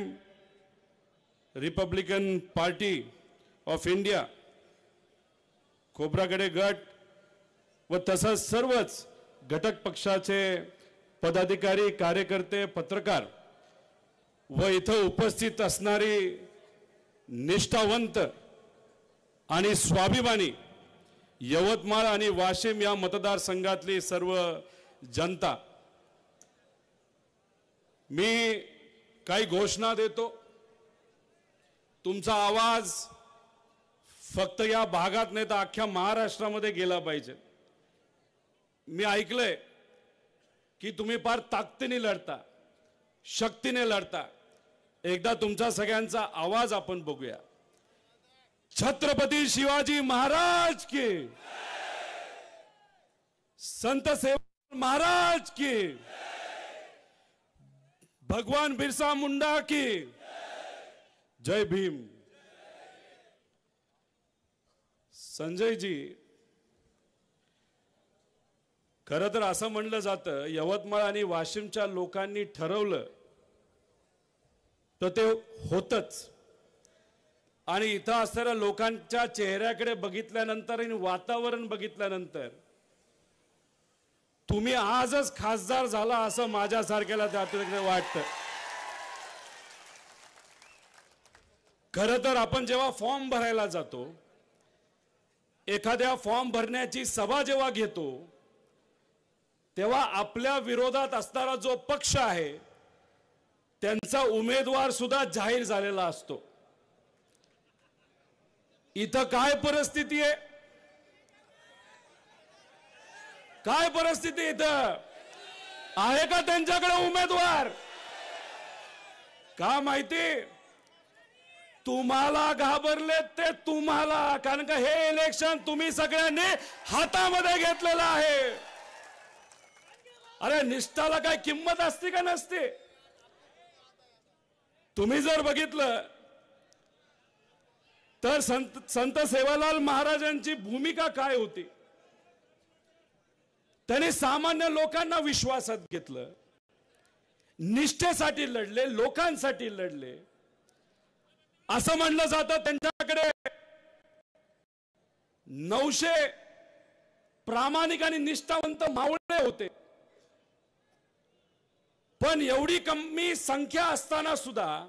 Republican Party of India, Khobragade गट व तसंच सर्वच घटक पक्षाचे पदाधिकारी कार्यकर्ते, पत्रकार व इथं उपस्थित असणारी निष्ठावंत आणि स्वाभिमानी यवतमाळ आणि वाशिम या मतदारसंघातली सर्व जनता, मी काही घोषणा देतो. तुमचा आवाज फक्त या भागात नाही तर अख्ख्या महाराष्ट्रामध्ये गेला पाहिजे. मी ऐकलंय की तुम्ही फार ताकदीने लढता, शक्तीने लढता. एकदा तुमचा सगळ्यांचा आवाज आपण बघूया. छत्रपती शिवाजी महाराज की, संत सेवालाल महाराज की, भगवान बिरसा मुंडा की, जय भीम. संजयजी, खरं तर असं म्हणलं जातं यवतमाळ आणि वाशिमच्या लोकांनी ठरवलं तर ते होतच. आणि इथं असणाऱ्या लोकांच्या चेहऱ्याकडे बघितल्यानंतर आणि वातावरण बघितल्यानंतर तुम्ही आजच खासदार झाला असं माझ्यासारख्याला त्याकडे वाटतं. खरं तर आपण जेव्हा फॉर्म भरायला जातो, एखाद्या फॉर्म भरण्याची सभा जेव्हा घेतो, तेव्हा आपल्या विरोधात असणारा जो पक्ष आहे त्यांचा उमेदवार सुद्धा जाहीर झालेला असतो. इथं काय परिस्थिती आहे? काय परिस्थिती इथं आहे का त्यांच्याकडे उमेदवार? का माहिती? तुम्हाला घाबरले ते तुम्हाला, कारण का हे इलेक्शन तुम्ही सगळ्यांनी हातामध्ये घेतलेलं आहे. अरे निष्ठाला काय किंमत असते का नसते? तुम्ही जर बघितलं तर संत सेवालाल महाराजांची भूमिका काय होती? त्यांनी सामान्य लोकांना विश्वासात घेतलं, निष्ठेसाठी लढले, लोकांसाठी लढले. असं म्हणलं जातं त्यांच्याकडे 900 प्रामाणिक आणि निष्ठावंत मावळे होते. पण एवढी कमी संख्या असताना सुद्धा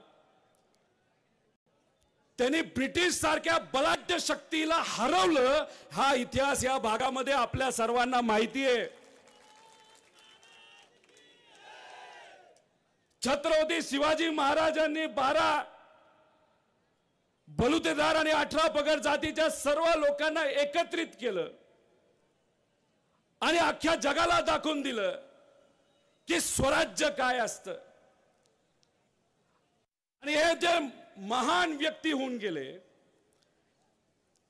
त्यांनी ब्रिटिश सारख्या बलाढ्य शक्तीला हरवलं. हा इतिहास या भागामध्ये आपल्या सर्वांना माहिती आहे. छत्रपती शिवाजी महाराजांनी 12 बलुतेदार आणि 18 पगड जातीच्या सर्व लोकांना एकत्रित केलं आणि अख्ख्या जगाला दाखवून दिलं की स्वराज्य काय असतं. आणि हे जे महान व्यक्ती होऊन गेले,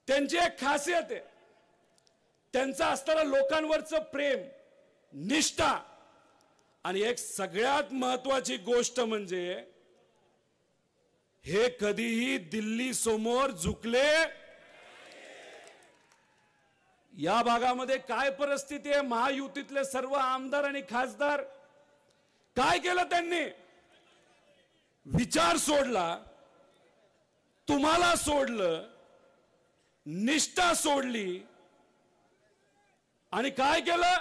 त्यांची एक खासियत आहे, त्यांचं असणारं लोकांवरचं प्रेम, निष्ठा, आणि एक सगळ्यात महत्वाची गोष्ट म्हणजे हे कधीही दिल्ली समोर झुकले. या भागामध्ये काय परिस्थिती आहे? महायुतीतले सर्व आमदार आणि खासदार काय केलं? त्यांनी विचार सोडला, तुम्हाला सोडलं, निष्ठा सोडली आणि काय केलं?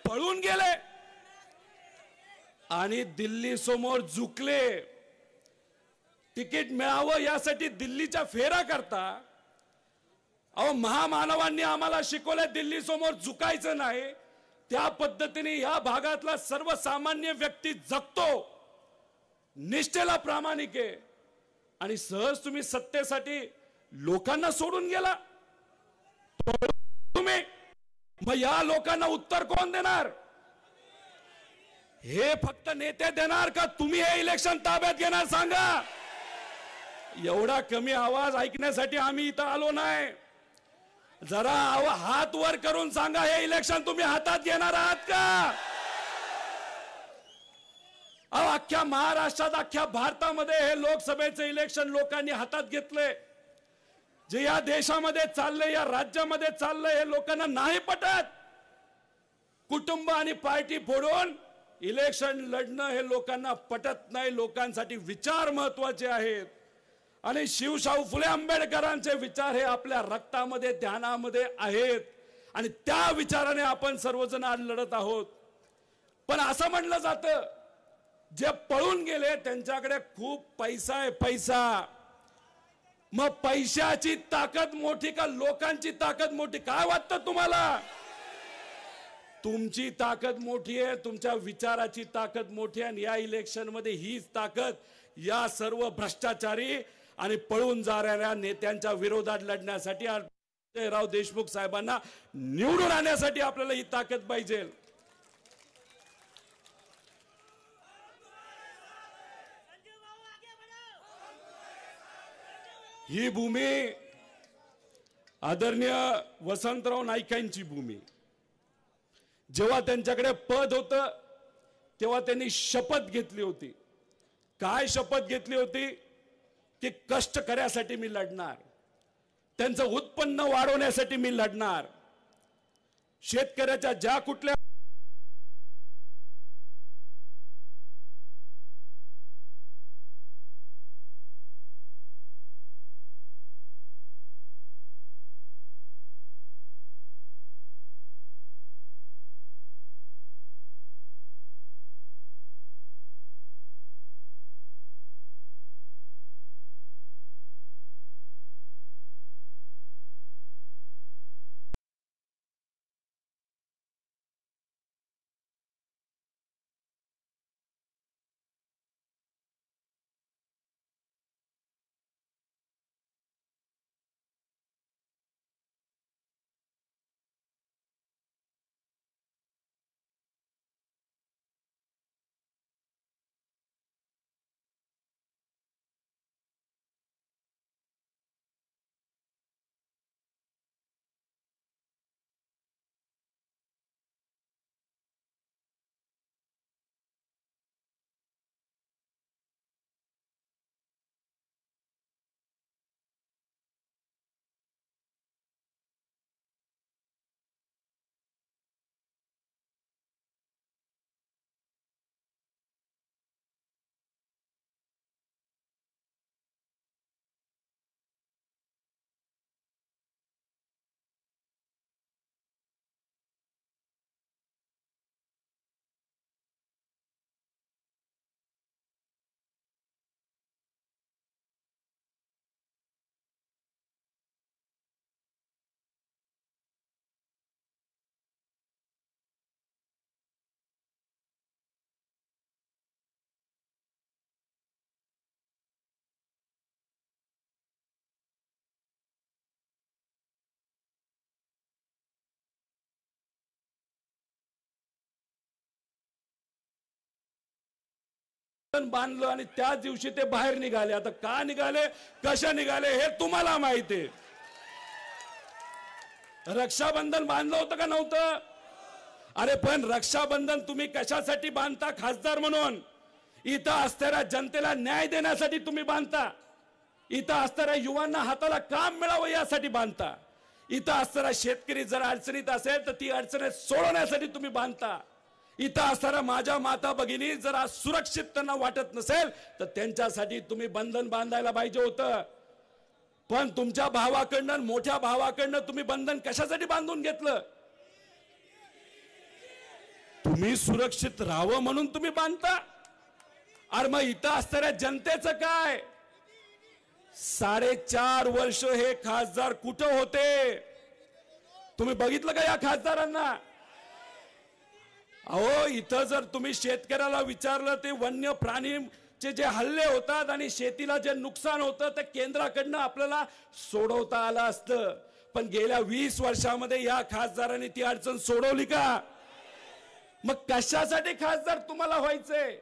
पळून गेले आणि दिल्ली समोर झुकले. तिकीट मिळावं यासाठी दिल्लीच्या फेरा करता. अहो, महामानवांनी आम्हाला शिकवलं दिल्ली समोर झुकायचं नाही. त्या पद्धतीने या भागातला सर्वसामान्य व्यक्ती जगतो, निष्ठेला प्रामाणिक आहे, आणि सहज तुम्ही सत्तेसाठी लोकांना सोडून गेला. तुम्ही मग या लोकांना उत्तर कोण देणार? हे फक्त नेते देणार का तुम्ही हे इलेक्शन ताब्यात घेणार? सांगा. एवढा कमी आवाज ऐकण्यासाठी आम्ही इथं आलो नाही. जरा हात वर करून सांगा, हे इलेक्शन तुम्ही हातात घेणार आहात का? अख्ख्या महाराष्ट्रात, अख्ख्या भारतामध्ये हे लोकसभेचं इलेक्शन लोकांनी हातात घेतले. जे या देशामध्ये चाललंय, या राज्यामध्ये चाललंय, हे लोकांना नाही पटत. कुटुंब आणि पार्टी फोडून इलेक्शन लढणं हे लोकांना पटत नाही. लोकांसाठी विचार महत्वाचे आहेत आणि शिवशाहू फुले आंबेडकरांचे विचार हे आपल्या रक्तामध्ये, ध्यानामध्ये आहेत आणि त्या विचाराने आपण सर्वजण आज लढत आहोत. पण असं म्हणलं जातं, जे पळून गेले त्यांच्याकडे खूप पैसा आहे, पैसा. मग पैशाची ताकद मोठी का लोकांची ताकद मोठी? काय वाटतं तुम्हाला? तुमची ताकद मोठी आहे, तुमच्या विचाराची ताकद मोठी आहे. आणि या इलेक्शन मध्ये हीच ताकद या सर्व भ्रष्टाचारी आणि पळून जाणाऱ्या नेत्यांच्या विरोधात लढण्यासाठी, राव देशमुख साहेबांना निवडून आणण्यासाठी आपल्याला ही ताकद पाहिजे. ही भूमी आदरणीय वसंतराव नाईकांची भूमी. जेव्हा त्यांच्याकडे पद होतं तेव्हा त्यांनी शपथ घेतली होती. काय शपथ घेतली होती? की कष्ट करण्यासाठी मी लढणार, त्यांचं उत्पन्न वाढवण्यासाठी मी लढणार, शेतकऱ्याच्या ज्या कुठल्या बंधन बांधलं आणि त्याच दिवशी ते बाहेर निघाले. आता का निघाले, कशा निघाले हे तुम्हाला माहिती आहे. रक्षाबंधन बांधलं होतं का नव्हतं? अरे पण रक्षाबंधन तुम्ही कशासाठी बांधता? खासदार म्हणून. इथं असणाऱ्या जनतेला न्याय देण्यासाठी तुम्ही बांधता. इथं असणाऱ्या युवांना हाताला काम मिळावं यासाठी बांधता. इथं असणारा शेतकरी जर अडचणीत असेल तर ती अडचणी सोडवण्यासाठी तुम्ही बांधता. इथं असणाऱ्या माझ्या माता भगिनी जर आज सुरक्षित त्यांना वाटत नसेल तर त्यांच्यासाठी तुम्ही बंधन बांधायला पाहिजे होतं. पण तुमच्या भावाकडनं, मोठ्या भावाकडनं तुम्ही बंधन कशासाठी बांधून घेतलं? तुम्ही सुरक्षित राहावं म्हणून तुम्ही बांधता. अरे मग इथं असणाऱ्या जनतेचं काय? 4.5 वर्ष हे खासदार कुठं होते? तुम्ही बघितलं का या खासदारांना? अहो इथं जर तुम्ही शेतकऱ्याला विचारलं ते वन्य प्राणीचे जे हल्ले होतात आणि शेतीला जे नुकसान होतं ते केंद्राकडनं आपल्याला सोडवता आलं असतं. पण गेल्या 20 वर्षामध्ये या खासदारांनी ती अडचण सोडवली का? मग कशासाठी खासदार तुम्हाला व्हायचंय?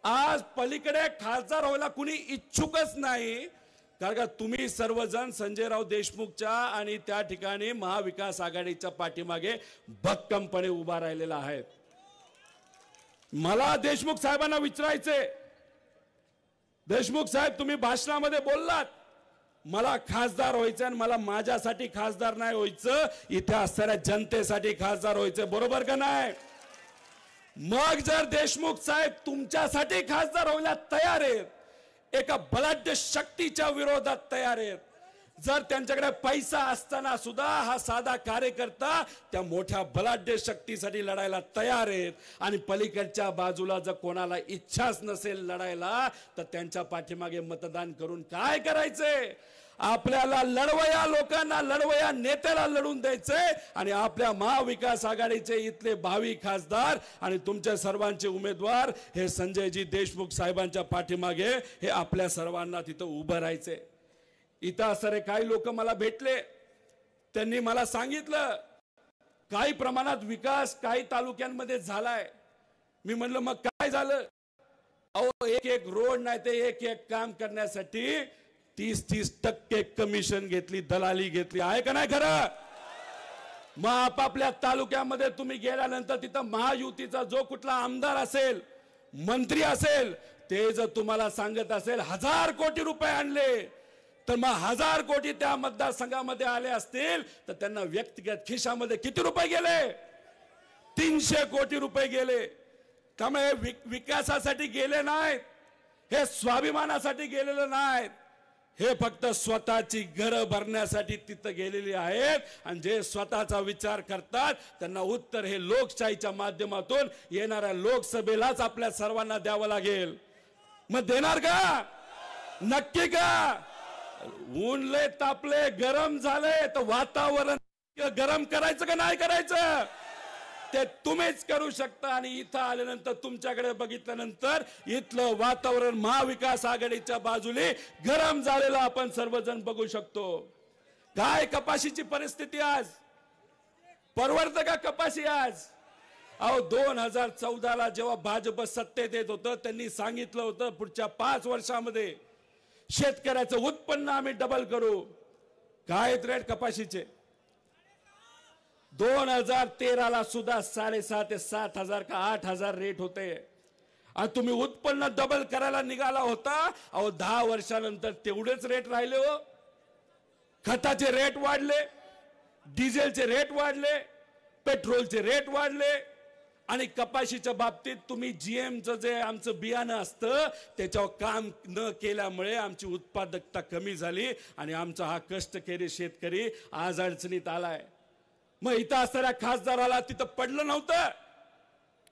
आज पलीकडे खासदार व्हायला कुणी इच्छुकच नाही. कारण का तुम्ही सर्वजण संजयराव देशमुखच्या आणि त्या ठिकाणी महाविकास आघाडीच्या पाठीमागे भक्कमपणे उभा राहिलेला आहे. मला देशमुख साहेबांना विचारायचे, देशमुख साहेब तुम्ही भाषणामध्ये बोललात मला खासदार व्हायचं आणि मला माझ्यासाठी खासदार नाही व्हायचं, इथे असणाऱ्या जनतेसाठी खासदार व्हायचं, बरोबर का नाही? मग जर देशमुख साहेब तुमच्यासाठी खासदार व्हायला तयार आहेत, एका बलाढ्य शक्तीच्या विरोधात तयार आहेत, जर त्यांच्याकडे पैसा असताना सुद्धा हा साधा कार्यकर्ता त्या मोठ्या बलाढ्य शक्तीसाठी लढायला तयार आहेत आणि पलीकडच्या बाजूला जर कोणाला इच्छाच नसेल लढायला तर त्यांच्या पाठीमागे मतदान करून काय करायचंय? आपल्याला लढवया लोकांना, लढवया नेत्याला लढून द्यायचंय आणि आपल्या महाविकास आघाडीचे इथले भावी खासदार आणि तुमच्या सर्वांचे उमेदवार हे संजयजी देशमुख साहेबांच्या पाठीमागे हे आपल्या सर्वांना तिथं उभं राहायचंय. इथं असणारे काही लोक मला भेटले, त्यांनी मला सांगितलं काही प्रमाणात विकास काही तालुक्यांमध्ये झालाय. मी म्हणलं मग काय झालं? अहो एक एक रोड नाही ते एक एक काम करण्यासाठी 30% कमिशन घेतली, दलाली घेतली, आहे का नाही खरं? मग आपापल्या तालुक्यामध्ये तुम्ही गेल्यानंतर तिथं महायुतीचा जो कुठला आमदार असेल, मंत्री असेल, ते जर तुम्हाला सांगत असेल 1000 कोटी रुपये आणले, तर मग 1000 कोटी त्या मतदारसंघामध्ये आले असतील तर त्यांना व्यक्तिगत खिशामध्ये किती रुपये गेले? 300 कोटी रुपये गेले. त्यामुळे विकासासाठी गेले नाहीत, हे स्वाभिमानासाठी गेलेले नाहीत, हे फक्त स्वतःची घरं भरण्यासाठी तिथं गेलेली आहेत. आणि जे स्वतःचा विचार करतात त्यांना उत्तर हे लोकशाहीच्या माध्यमातून येणाऱ्या लोकसभेलाच आपल्या सर्वांना द्यावं लागेल. मग देणार का? नक्की का? ऊन लय तापले, गरम झाले, तर वातावरण गरम करायचं का नाही करायचं ते तुम्हीच करू शकता. आणि इथं आल्यानंतर तुमच्याकडे बघितल्यानंतर इथलं वातावरण महाविकास आघाडीच्या बाजूने गरम झालेलं आपण सर्वजण बघू शकतो. काय कपाशीची परिस्थिती आज? परवडतं का कपाशी आज? अहो 2014ला जेव्हा भाजप सत्तेत येत होतं त्यांनी सांगितलं होतं पुढच्या 5 वर्षामध्ये शेतकऱ्याचं उत्पन्न आम्ही डबल करू. काय रेट कपाशीचे? 2013ला सुद्धा 7,500 ते 7,000 का 8,000 रेट होते आणि तुम्ही उत्पन्न डबल करायला निघाला होता. अहो 10 वर्षानंतर तेवढेच रेट राहिले हो. खताचे रेट वाढले, डिझेलचे रेट वाढले, पेट्रोलचे रेट वाढले आणि कपाशीच्या बाबतीत तुम्ही जीएमचं जे आमचं बियाणं असतं त्याच्यावर काम न केल्यामुळे आमची उत्पादकता कमी झाली आणि आमचा हा कष्टकरी शेतकरी आज अडचणीत आलाय. मग इथं असणाऱ्या खासदाराला तिथं पडलं नव्हतं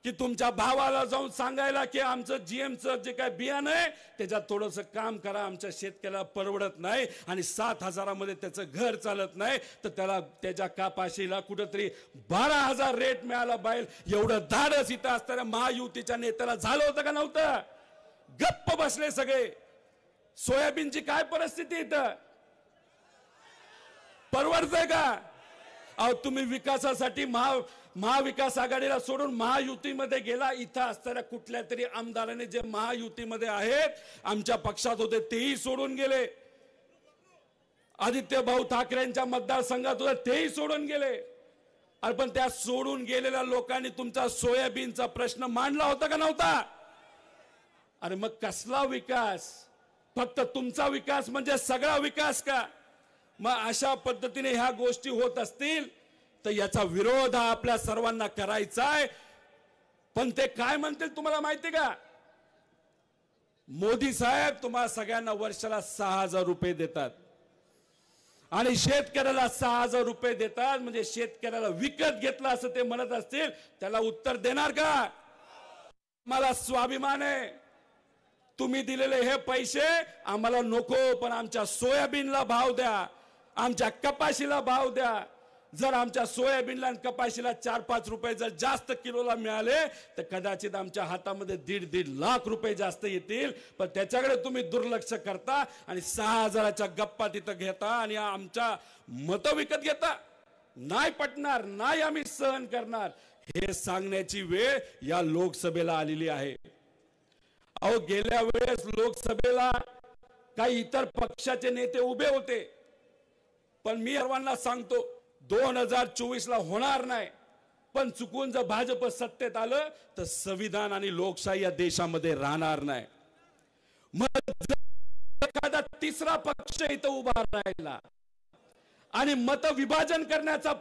की तुमच्या भावाला जाऊन सांगायला की आमचं जीएमचं जे काय बियाणं आहे त्याच्यात थोडंसं काम करा, आमच्या शेतकऱ्याला परवडत नाही आणि 7,000 मध्ये त्याचं घर चालत नाही, तर त्याला त्याच्या कापाशीला कुठंतरी 12,000 रेट मिळाला पाहिजे. एवढं धाडस इथं असणाऱ्या महायुतीच्या नेत्याला झालं होतं का नव्हतं? गप्प बसले सगळे. सोयाबीनची काय परिस्थिती इथं? परवडतंय का? अहो तुम्ही विकासासाठी महाविकास आघाडीला सोडून महायुतीमध्ये गेला. इथं असणाऱ्या कुठल्या तरी आमदाराने जे महायुतीमध्ये आहेत आमच्या पक्षात होते तेही सोडून गेले. आदित्य भाऊ ठाकरेंच्या मतदारसंघात होते तेही सोडून गेले. अरे पण त्या सोडून गेलेल्या लोकांनी तुमचा सोयाबीनचा प्रश्न मांडला होता का नव्हता? अरे मग कसला विकास? फक्त तुमचा विकास म्हणजे सगळा विकास का? मग अशा पद्धतीने ह्या गोष्टी होत असतील तर याचा विरोध हा आपल्या सर्वांना करायचा आहे. पण ते काय म्हणतील तुम्हाला माहिती का? मोदी साहेब तुम्हाला सगळ्यांना वर्षाला 6,000 रुपये देतात आणि शेतकऱ्याला 6,000 रुपये देतात. म्हणजे शेतकऱ्याला विकत घेतला असं ते म्हणत असतील. त्याला उत्तर देणार का? मला स्वाभिमान आहे. तुम्ही दिलेले हे पैसे आम्हाला नको, पण आमच्या सोयाबीनला भाव द्या, आमच्या कपाशीला भाव द्या. जर आमच्या सोयाबीनला आणि कपाशीला 4-5 रुपये जर जास्त किलोला मिळाले तर कदाचित आमच्या हातामध्ये 1.5 लाख रुपये जास्त येतील. पण त्याच्याकडे तुम्ही दुर्लक्ष करता आणि 6,000च्या गप्पा तिथं घेता आणि आमच्या मतं विकत घेता. नाही पटणार, नाही आम्ही सहन करणार, हे सांगण्याची वेळ या लोकसभेला आलेली आहे. अहो गेल्या वेळेस लोकसभेला काही इतर पक्षाचे नेते उभे होते, पण मी सर्वांना सांगतो 2024 ला होणार नाही. पण चुकून जर भाजप सत्तेत आलं तर संविधान आणि लोकशाही या देशामध्ये राहणार नाही. मग एखादा तिसरा पक्ष इथं उभा राहिला आणि मत विभाजन करण्याचा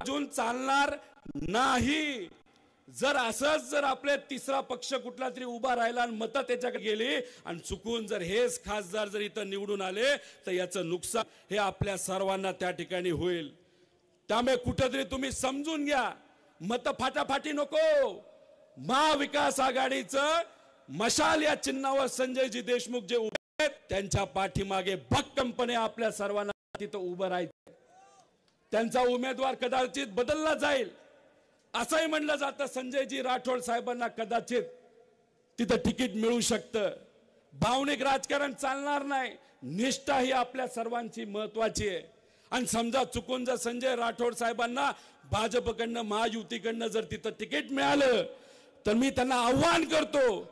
अजून चालणार नाही. जर असंच जर आपले तिसरा पक्ष कुठला तरी उभा राहिला आणि मतं त्याच्याकडे गेली आणि चुकून जर हेच खासदार जर इथं निवडून आले तर याचं नुकसान हे आपल्या सर्वांना त्या ठिकाणी होईल. त्यामुळे कुठेतरी तुम्ही समजून घ्या, मतं फाटाफाटी नको. महाविकास आघाडीचं मशाल या चिन्हावर संजयजी देशमुख जे उभे आहेत त्यांच्या पाठीमागे भक्कमपणे आपल्या सर्वांना तिथं उभं राहायचं. त्यांचा उमेदवार कदाचित बदलला जाईल असंही म्हणलं जातं. संजयजी राठोड साहेबांना कदाचित तिथं तिकीट मिळू शकतं. भावनिक राजकारण चालणार नाही. निष्ठा ही आपल्या सर्वांची महत्वाची आहे. आणि समजा चुकून जर संजय राठोड साहेबांना भाजपकडनं महायुतीकडनं जर तिथं तिकीट मिळालं तर मी त्यांना आव्हान करतो,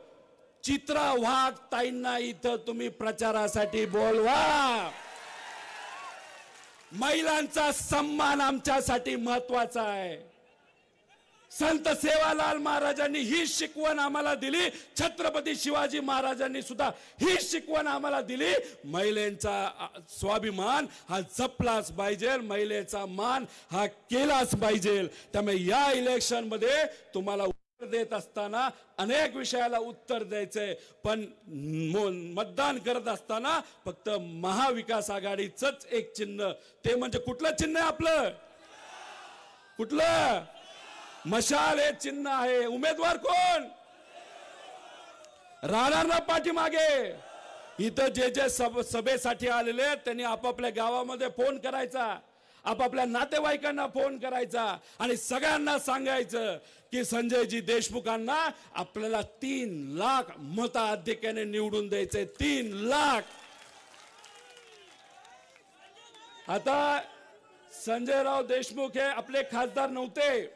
चित्रा वाघ ताईंना इथं तुम्ही प्रचारासाठी बोलवा. महिलांचा सन्मान आमच्यासाठी महत्वाचा आहे. संत सेवालाल महाराजांनी ही शिकवण आम्हाला दिली. छत्रपती शिवाजी महाराजांनी सुद्धा ही शिकवण आम्हाला दिली. महिलांचा स्वाभिमान हा जपलाच पाहिजे, महिलेचा मान हा केलाच पाहिजे. त्यामुळे या इलेक्शन मध्ये तुम्हाला उत्तर देत असताना अनेक विषयाला उत्तर द्यायचंय, पण मतदान करत असताना फक्त महाविकास आघाडीचंच एक चिन्ह, ते म्हणजे कुठलं चिन्ह आहे आपलं? कुठलं? मशाल हे चिन्ह आहे. उमेदवार कोण राहणार ना पाठीमागे? इथं जे जे सभेसाठी आलेले त्यांनी आपापल्या गावामध्ये फोन करायचा, आपापल्या नातेवाईकांना फोन करायचा आणि सगळ्यांना सांगायचं की संजयजी देशमुखांना आपल्याला 3 लाख मताधिक्याने निवडून द्यायचे. 3 लाख. आता संजयराव देशमुख हे आपले खासदार नव्हते,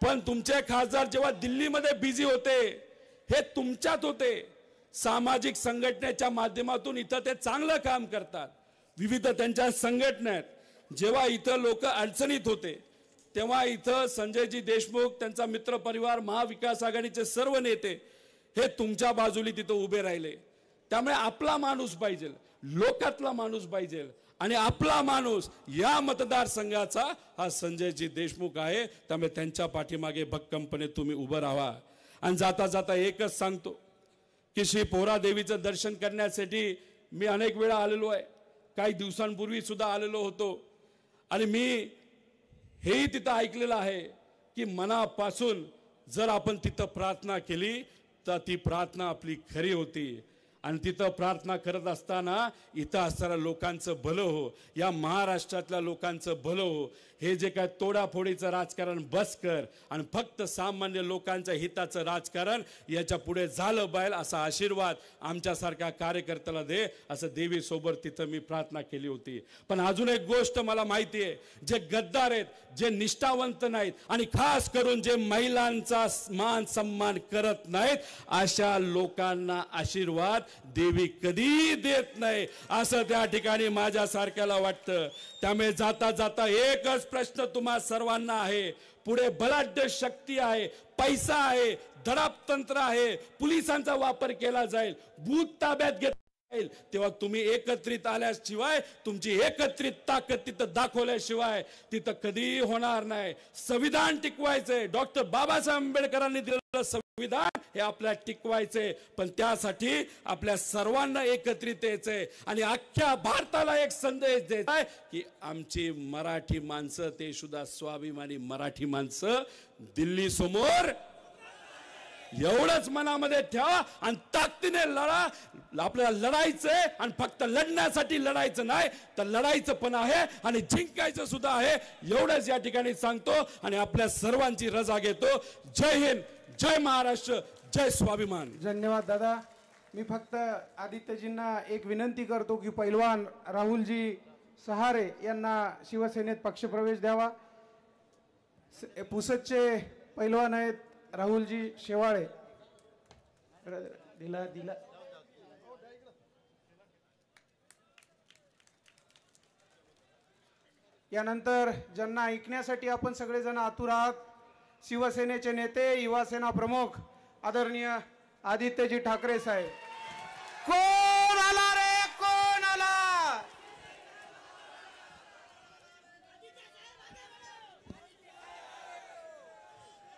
पण तुमचे खासदार जेव्हा दिल्लीमध्ये बिझी होते हे तुमच्यात होते. सामाजिक संघटनेच्या माध्यमातून इथं ते चांगलं काम करतात. विविध त्यांच्या संघटना आहेत. जेव्हा इथं लोक अडचणीत होते तेव्हा इथं संजयजी देशमुख, त्यांचा मित्र परिवार, महाविकास आघाडीचे सर्व नेते हे तुमच्या बाजूला तिथं उभे राहिले. त्यामुळे आपला माणूस पाहिजे, लोकातला माणूस पाहिजे आणि आपला माणूस या मतदारसंघाचा हा संजयजी देशमुख आहे. त्यामुळे त्यांच्या पाठीमागे भक्कमपणे तुम्ही उभं राहा. आणि जाता जाता एकच सांगतो की श्री पोहरा देवीचं दर्शन करण्यासाठी मी अनेक वेळा आलेलो आहे. काही दिवसांपूर्वी सुद्धा आलेलो होतो आणि मी हेही तिथं ऐकलेलं आहे की मनापासून जर आपण तिथं प्रार्थना केली तर ती प्रार्थना आपली खरी होती. आणि तिथं प्रार्थना करत असताना इथं असणाऱ्या लोकांचं भलं हो, या महाराष्ट्रातल्या लोकांचं भलं हो. हे जे काय तोडाफोडीचं राजकारण बस कर आणि फक्त सामान्य लोकांच्या हिताचं राजकारण याच्या पुढे झालं बाहेर असा आशीर्वाद आमच्यासारख्या कार्यकर्त्याला दे, असं देवी सोबत तिथं मी प्रार्थना केली होती. पण अजून एक गोष्ट मला माहिती आहे, जे गद्दार आहेत, जे निष्ठावंत नाहीत आणि खास करून जे महिलांचा मान सन्मान करत नाहीत, अशा लोकांना आशीर्वाद देवी कधी देत नाही असं त्या ठिकाणी माझ्यासारख्याला वाटतं. त्यामुळे जाता जाता एकच प्रश्न तुम्हा सर्वांना आहे. पुढे बलाढ्य शक्ती आहे, पैसा आहे, दडपतंत्र आहे, पोलिसांचा वापर केला जाईल, भूत ताब्यात घेतला जाईल, तेव्हा तुम्ही एकत्रित आल्याशिवाय, तुमची एकत्रित ताकद तिथं दाखवल्याशिवाय तिथं कधी होणार नाही. संविधान टिकवायचंय, डॉक्टर बाबासाहेब आंबेडकरांनी दिलेलं संविधान हे आपल्याला टिकवायचंय. पण त्यासाठी आपल्या सर्वांना एकत्रित यायचंय आणि अख्ख्या भारताला एक संदेश द्यायचा आहे की आमची मराठी माणसं, ते सुद्धा स्वाभिमानी मराठी माणसं, दिल्ली समोर एवढंच मनामध्ये ठेवा आणि ताकदीने लढा. आपल्याला लढायचंय आणि फक्त लढण्यासाठी लढायचं नाही, तर लढायचं पण आहे आणि जिंकायचं सुद्धा आहे. एवढंच या ठिकाणी सांगतो आणि आपल्या सर्वांची रजा घेतो. जय हिंद, जय महाराष्ट्र, जय स्वाभिमान. धन्यवाद दादा. मी फक्त आदित्यजींना एक विनंती करतो की पैलवान राहुलजी सहारे यांना शिवसेनेत पक्षप्रवेश द्यावा. पुसदचे पैलवान आहेत राहुलजी शेवाळे. दिला दिला यानंतर ज्यांना ऐकण्यासाठी आपण सगळेजण आतुर आहात, शिवसेनेचे नेते, युवासेना प्रमुख आदरणीय आदित्यजी ठाकरे साहेब. कोण आला रे, कोण आला?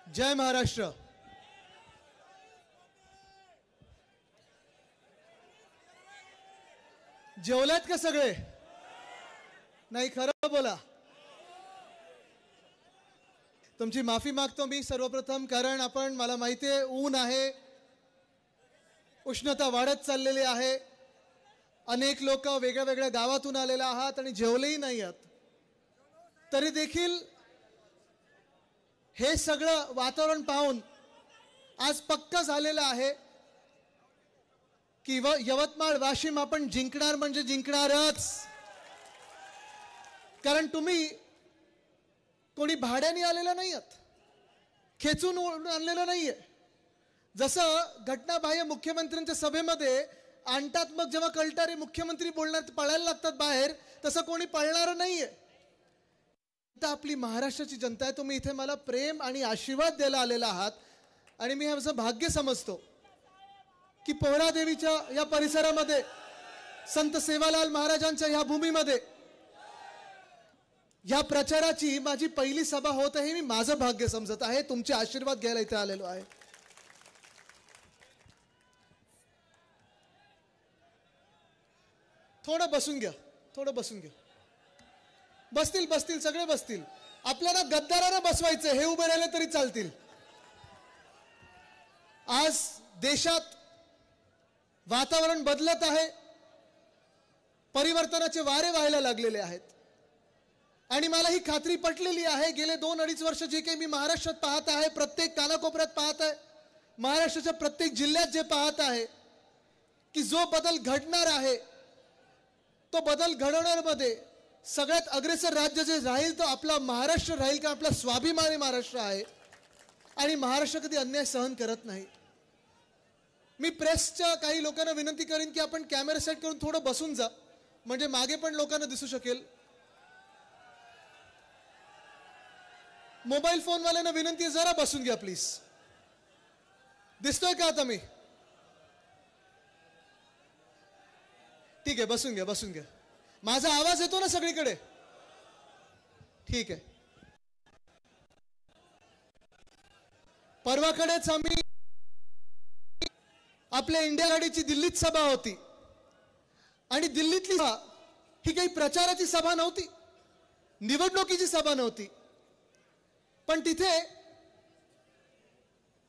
जय महाराष्ट्र. जेवलात का सगळे? नाही, खरं बोला. तुमची माफी मागतो मी सर्वप्रथम, कारण मला माहिती आहे ऊन आहे, उष्णता वाढत चाललेली आहे, अनेक लोक वेगळ्या वेगळ्या गावातून आलेले आहात आणि जेवलेही नाही आहात. तरी देखील हे सगळं वातावरण पाहून आज पक्का झालेलं आहे की यवतमाळ वाशिम आपण जिंकणार म्हणजे जिंकणारच. कारण तुम्ही कोणी भाड्याने आलेलं नाही आहात, खेचून आणलेलं नाहीये. जसं घटनाबाह्य मुख्यमंत्र्यांच्या सभेमध्ये आणतात, मग जेव्हा कळटारे मुख्यमंत्री बोलण्यात पळायला लागतात बाहेर, तसं कोणी पळणार नाहीये. आपली महाराष्ट्राची जनता आहे, तुम्ही इथे मला प्रेम आणि आशीर्वाद द्यायला आलेला आहात आणि मी हे भाग्य समजतो की पोहरादेवीच्या या परिसरामध्ये, संत सेवालाल महाराजांच्या या भूमीमध्ये या प्रचाराची माझी पहिली सभा होत आहे. मी माझं भाग्य समजत आहे, तुमचे आशीर्वाद घ्यायला इथे आलेलो आहे. थोडं बसून घ्या, थोडं बसून घ्या. बसतील बसतील, सगळे बसतील. आपल्याला गद्दारांना बसवायचं, हे उभे राहिले तरी चालतील. आज देशात वातावरण बदलत आहे, परिवर्तनाचे वारे व्हायला लागलेले आहेत आणि मला ही खात्री पटलेली आहे, गेले 2-2.5 वर्ष जे काही मी महाराष्ट्रात पाहत आहे, प्रत्येक कानाकोपऱ्यात पाहत आहे, महाराष्ट्राच्या प्रत्येक जिल्ह्यात जे पाहत आहे की जो बदल घडणार आहे, तो बदल घडवण्यामध्ये सगळ्यात अग्रेसर राज्य जे राहील तो आपला महाराष्ट्र राहील. का आपला स्वाभिमानी महाराष्ट्र आहे आणि महाराष्ट्र कधी अन्याय सहन करत नाही. मी प्रेसच्या काही लोकांना विनंती करेन की आपण कॅमेरा सेट करून थोडं बसून जा, म्हणजे मागे पण लोकांना दिसू शकेल. मोबाईल फोनवाल्यांना विनंती आहे, जरा बसून घ्या प्लीज. दिसतोय का आता मी? ठीक आहे, बसून घ्या, बसून घ्या. माझा आवाज येतो ना सगळीकडे? ठीक आहे. परवाकडेच आम्ही आपल्या इंडिया आघाडीची दिल्लीत सभा होती आणि दिल्लीतली ही काही प्रचाराची सभा नव्हती, निवडणुकीची सभा नव्हती, पण तिथे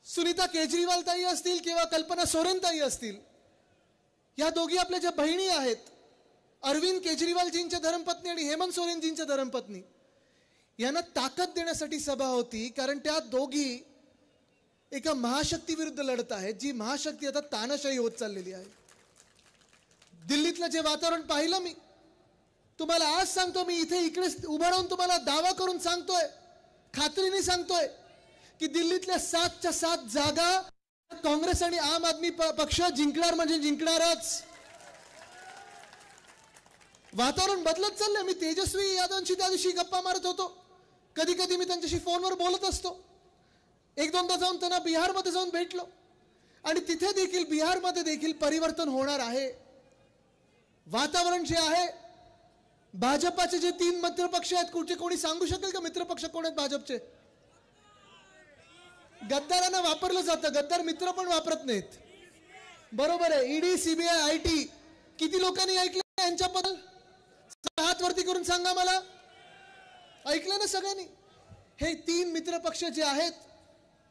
सुनीता केजरीवाल ताई असतील किंवा कल्पना सोरेन ताई असतील, या दोघी आपल्या ज्या बहिणी आहेत, अरविंद केजरीवालजींच्या धर्मपत्नी आणि हेमंत सोरेनजींच्या धर्मपत्नी, यांना ताकद देण्यासाठी सभा होती. कारण त्या दोघी एका महाशक्ती विरुद्ध लढत आहेत, जी महाशक्ती आता तानाशाही होत चाललेली आहे. दिल्लीतलं जे वातावरण पाहिलं मी तुम्हाला आज सांगतो, मी इकडे उभा राहून तुम्हाला दावा करून सांगतोय, खात्रीने सांगतोय की दिल्लीतल्या 7च्या 7 जागा काँग्रेस आणि आम आदमी पक्ष जिंकणार म्हणजे जिंकणारच. वातावरण बदलत चाललंय. मी तेजस्वी यादवांशी त्या दिवशी गप्पा मारत होतो, कधी कधी मी त्यांच्याशी फोनवर बोलत असतो. एक दोनदा जाऊन त्यांना बिहारमध्ये जाऊन भेटलो आणि तिथे देखील बिहारमध्ये देखील परिवर्तन होणार आहे. वातावरण जे आहे, भाजपाचे जे 3 मित्रपक्ष आहेत, कुठे कोणी सांगू शकेल का मित्रपक्ष कोण आहेत भाजपचे? गद्दारांना वापरलं जातं, गद्दार मित्र पण वापरत नाहीत. बरोबर आहे. ईडी, सीबीआय, आयटी, किती लोकांनी ऐकलं यांच्याबद्दल? हात वरती करून सांगा मला. ऐकलं ना सगळ्यांनी? हे 3 मित्रपक्ष जे आहेत,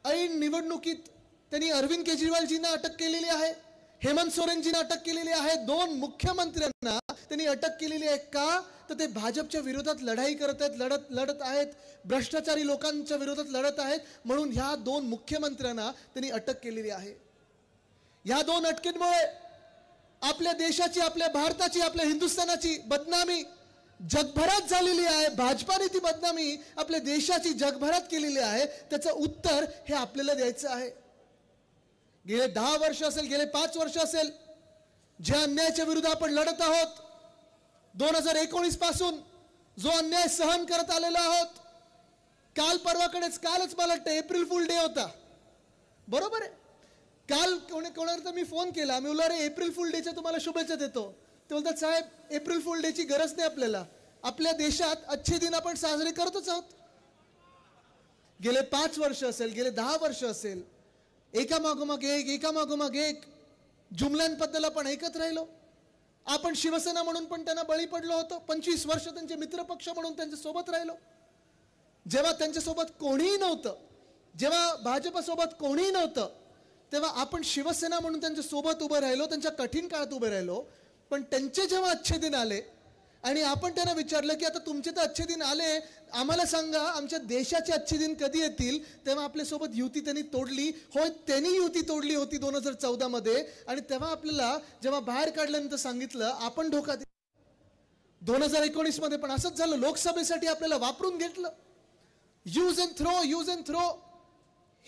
ऐन निवडणुकीत त्यांनी अरविंद केजरीवालजींना अटक केलेली आहे, हेमंत सोरेनजींना अटक केलेली आहे. 2 मुख्यमंत्र्यांना त्यांनी अटक केलेली आहे. का? तर ते भाजपच्या विरोधात लढाई करत आहेत, लढत आहेत, भ्रष्टाचारी लोकांच्या विरोधात लढत आहेत. म्हणून ह्या 2 मुख्यमंत्र्यांना त्यांनी अटक केलेली आहे. ह्या 2 अटकेमुळे आपल्या देशाची, आपल्या भारताची, आपल्या हिंदुस्थानाची बदनामी जगभरात झालेली आहे. भाजपाने ती बदनामी आपल्या देशाची जगभरात केलेली आहे. त्याचं उत्तर हे आपल्याला द्यायचं आहे. गेले 10 वर्ष असेल, गेले 5 वर्ष असेल, ज्या अन्यायाच्या विरुद्ध आपण लढत आहोत, 2019 पासून जो अन्याय सहन करत आलेलो आहोत. कालच मला वाटतं एप्रिल फुल डे होता, बरोबर आहे. काल कोणाला तर मी फोन केला, मी बोललो अरे एप्रिल फुल डेच्या तुम्हाला शुभेच्छा देतो. ते बोलतात साहेब एप्रिल फुल डेची गरज नाही आपल्याला, आपल्या देशात अच्छे दिन आपण साजरे करतच आहोत. गेले 5 वर्ष असेल, गेले 10 वर्ष असेल, एकामागोमाग एक जुमल्यांबद्दल आपण ऐकत राहिलो. आपण शिवसेना म्हणून पण त्यांना बळी पडलो होतो. 25 वर्ष त्यांचे मित्रपक्ष म्हणून त्यांच्या सोबत राहिलो. जेव्हा त्यांच्यासोबत कोणीही नव्हतं, जेव्हा भाजपसोबत कोणीही नव्हतं, तेव्हा आपण शिवसेना म्हणून त्यांच्या सोबत उभं राहिलो, त्यांच्या कठीण काळात उभे राहिलो. पण त्यांचे जेव्हा अच्छे दिन आले आणि आपण त्यांना विचारलं की आता तुमचे तर अच्छे दिन आले, आम्हाला सांगा आमच्या देशाचे अच्छे दिन कधी येतील, तेव्हा आपल्यासोबत युती त्यांनी तोडली. होय, त्यांनी युती तोडली होती 2014 मध्ये. आणि तेव्हा आपल्याला जेव्हा बाहेर काढल्यानंतर सांगितलं आपण धोका दिला. 2019 मध्ये पण असंच झालं. लोकसभेसाठी आपल्याला वापरून घेतलं. यूज अँड थ्रो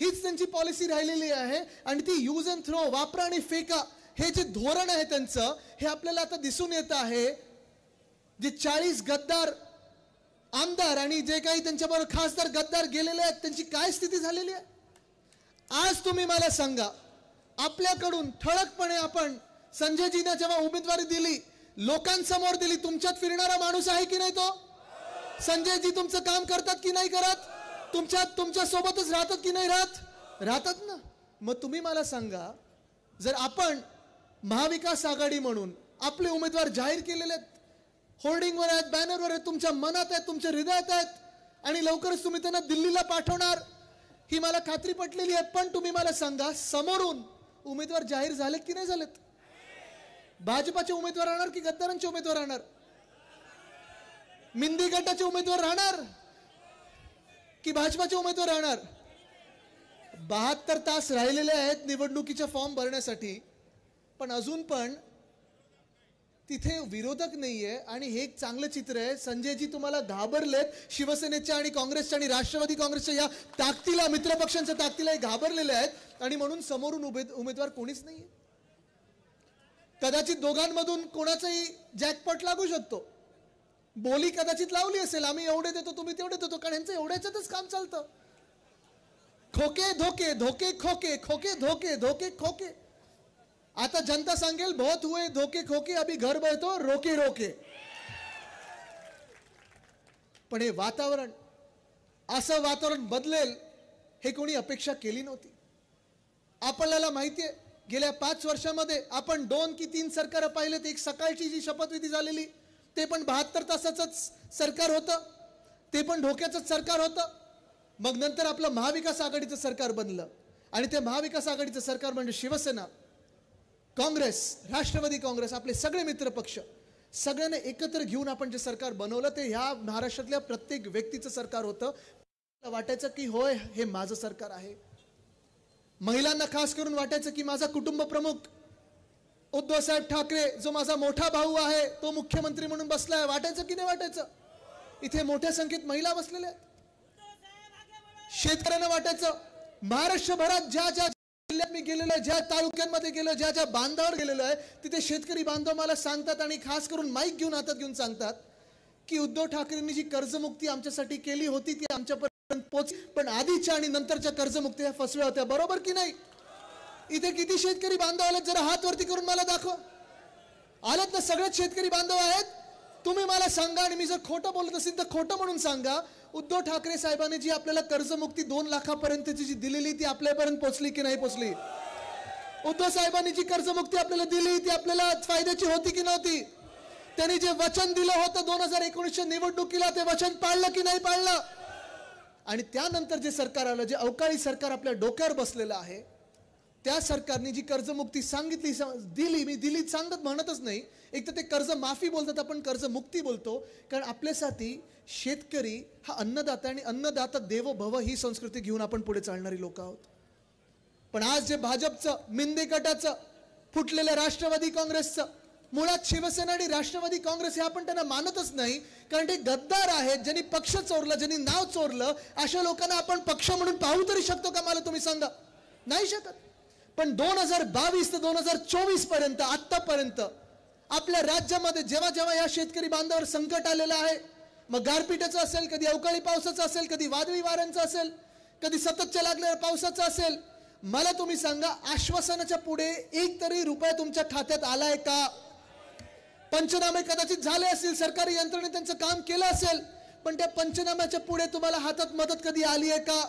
हीच त्यांची पॉलिसी राहिलेली आहे. आणि ती यूज अँड थ्रो, वापरा आणि फेका, हे जे धोरण आहे त्यांचं, हे आपल्याला आता दिसून येत आहे. जे 40 गद्दार आमदार आणि जे काही त्यांच्याबरोबर खासदार गद्दार गेलेले आहेत, त्यांची काय स्थिती झालेली आहे आज तुम्ही मला सांगा. आपल्याकडून ठळकपणे आपण संजयजींना जेव्हा उमेदवारी दिली, लोकांसमोर दिली, तुमच्यात फिरणारा माणूस आहे की नाही तो? संजयजी तुमचं काम करतात की नाही करत? तुमच्या सोबतच राहतात की नाही राहतात ना. मग तुम्ही मला सांगा, जर आपण महाविकास आघाडी म्हणून आपले उमेदवार जाहीर केलेले आहेत, होर्डिंगवर आहेत, बॅनरवर आहेत, तुमच्या मनात आहेत, तुमच्या हृदयात आहेत, आणि लवकरच तुम्ही त्यांना दिल्लीला पाठवणार, ही मला खात्री पटलेली आहे. पण तुम्ही मला सांगा, समोरून उमेदवार जाहीर झालेत की नाही झालेत? भाजपाचे उमेदवार राहणार की गद्दारांचे उमेदवार राहणार? मिंदी गटाचे उमेदवार राहणार की भाजपाचे उमेदवार राहणार? 72 तास राहिलेले आहेत निवडणुकीचा फॉर्म भरण्यासाठी, पण अजून पण तिथे विरोधक नाहीये. आणि हे एक चांगलं चित्र आहे. संजयजी तुम्हाला घाबरलेत, शिवसेनेच्या आणि काँग्रेसच्या आणि राष्ट्रवादी काँग्रेसच्या या ताकदीला, मित्रपक्षांच्या ताकदीला घाबरलेले आहेत. आणि म्हणून समोरून उमेदवार कोणीच नाहीये. कदाचित दोघांमधून कोणाचाही जॅकपॉट लागू शकतो. बोली कदाचित लावली असेल, आम्ही एवढे देतो तुम्ही तेवढे देतो, कारण यांचं एवढ्याच्यातच काम चालतं. खोके धोके, धोके खोके, खोके धोके, धोके खोके. आता जनता सांगेल बहुत हुए धोके खोके, अभी घर बैठो रोके रोके. पण हे वातावरण, असं वातावरण बदलेल हे कोणी अपेक्षा केली नव्हती. आपल्याला माहितीये, गेल्या 5 वर्षामध्ये आपण 2 की 3 सरकार पाहिलेत. एक सकाळची जी शपथविधी झालेली, ते पण 72 तासाचंच सरकार होतं, ते पण धोक्याचंच सरकार होतं. मग नंतर आपलं महाविकास आघाडीचं सरकार बनलं, आणि ते महाविकास आघाडीचं सरकार म्हणजे शिवसेना. काँग्रेस, राष्ट्रवादी काँग्रेस, आपले सगळे मित्र पक्ष सगळ्यांना एकत्र घेऊन आपण जे सरकार बनवलं ते ह्या महाराष्ट्रातल्या प्रत्येक व्यक्तीचं सरकार होतं. वाटायचं की होय हे माझं सरकार आहे. महिलांना खास करून वाटायचं की माझा कुटुंब प्रमुख उद्धव साहेब ठाकरे जो माझा मोठा भाऊ आहे तो मुख्यमंत्री म्हणून बसलाय. वाटायचं की नाही वाटायचं? इथे मोठ्या संख्येत महिला बसलेल्या आहेत. शेतकऱ्यांना वाटायचं. महाराष्ट्रभरात ज्या ज्या जिल्ह्यात मी गेलेलो आहे, ज्या तालुक्यांमध्ये गेलो, ज्या ज्या बांधावर गेलेलो आहे, तिथे शेतकरी बांधव मला सांगतात आणि खास करून माईक घेऊन हातात घेऊन सांगतात की उद्धव ठाकरेंनी जी कर्जमुक्ती आमच्यासाठी केली होती ती आमच्यापर्यंत पोहोच, पण आधीच्या आणि नंतरच्या कर्जमुक्त्या फसव्या होत्या. बरोबर की नाही? इथे किती शेतकरी बांधव आलेत? जरा हात वरती करून मला दाखव. आलेत ना? सगळेच शेतकरी बांधव आहेत. तुम्ही मला सांगा, आणि मी जर खोटं बोलत असेल तर खोटं म्हणून सांगा, उद्धव ठाकरे साहेबांनी जी आपल्याला कर्जमुक्ती 2 लाखापर्यंतची जी दिलेली ती आपल्यापर्यंत पोहोचली की नाही पोहोचली? उद्धव साहेबांनी जी कर्जमुक्ती आपल्याला दिली ती आपल्याला फायद्याची होती की नव्हती? त्यांनी जे वचन दिलं होतं 2019च्या निवडणुकीला ते वचन पाळलं की नाही पाळलं? आणि त्यानंतर जे सरकार आलं, जे अवकाळी सरकार आपल्या डोक्यावर बसलेलं आहे, त्या सरकारने जी कर्जमुक्ती सांगितली दिली, मी दिली सांगत म्हणतच नाही, एक तर ते कर्ज माफी बोलतात, आपण कर्जमुक्ती बोलतो, कारण आपल्यासाठी शेतकरी हा अन्नदाता आणि अन्नदाता देवो भव ही संस्कृती घेऊन आपण पुढे चालणारी लोक आहोत. पण आज जे भाजपचं, मिंदे गटाचं, फुटलेल्या राष्ट्रवादी काँग्रेसचं, मुळात शिवसेना आणि राष्ट्रवादी काँग्रेस हे आपण त्यांना मानतच नाही, कारण ते गद्दार आहेत. ज्यांनी पक्ष चोरलं, ज्यांनी नाव चोरलं, अशा लोकांना आपण पक्ष म्हणून पाहू तरी शकतो का? मला तुम्ही सांगा. नाही शकत. पण 2022 ते 2024 पर्यंत, आतापर्यंत आपल्या राज्यामध्ये जेव्हा जेव्हा या शेतकरी बांधावर संकट आलेलं आहे, मग गारपिटाचं असेल, कधी अवकाळी पावसाचं असेल, कधी वादळी वाऱ्यांचं असेल, कधी सततच्या लागलेल्या पावसाचं असेल, मला तुम्ही सांगा, आश्वासनाच्या पुढे एक तरी रुपया तुमच्या खात्यात आलाय का? पंचनामे कदाचित झाले असतील, सरकारी यंत्रणेने त्यांचं काम केलं असेल, पण त्या पंचनाम्याच्या पुढे तुम्हाला हातात मदत कधी आली आहे का?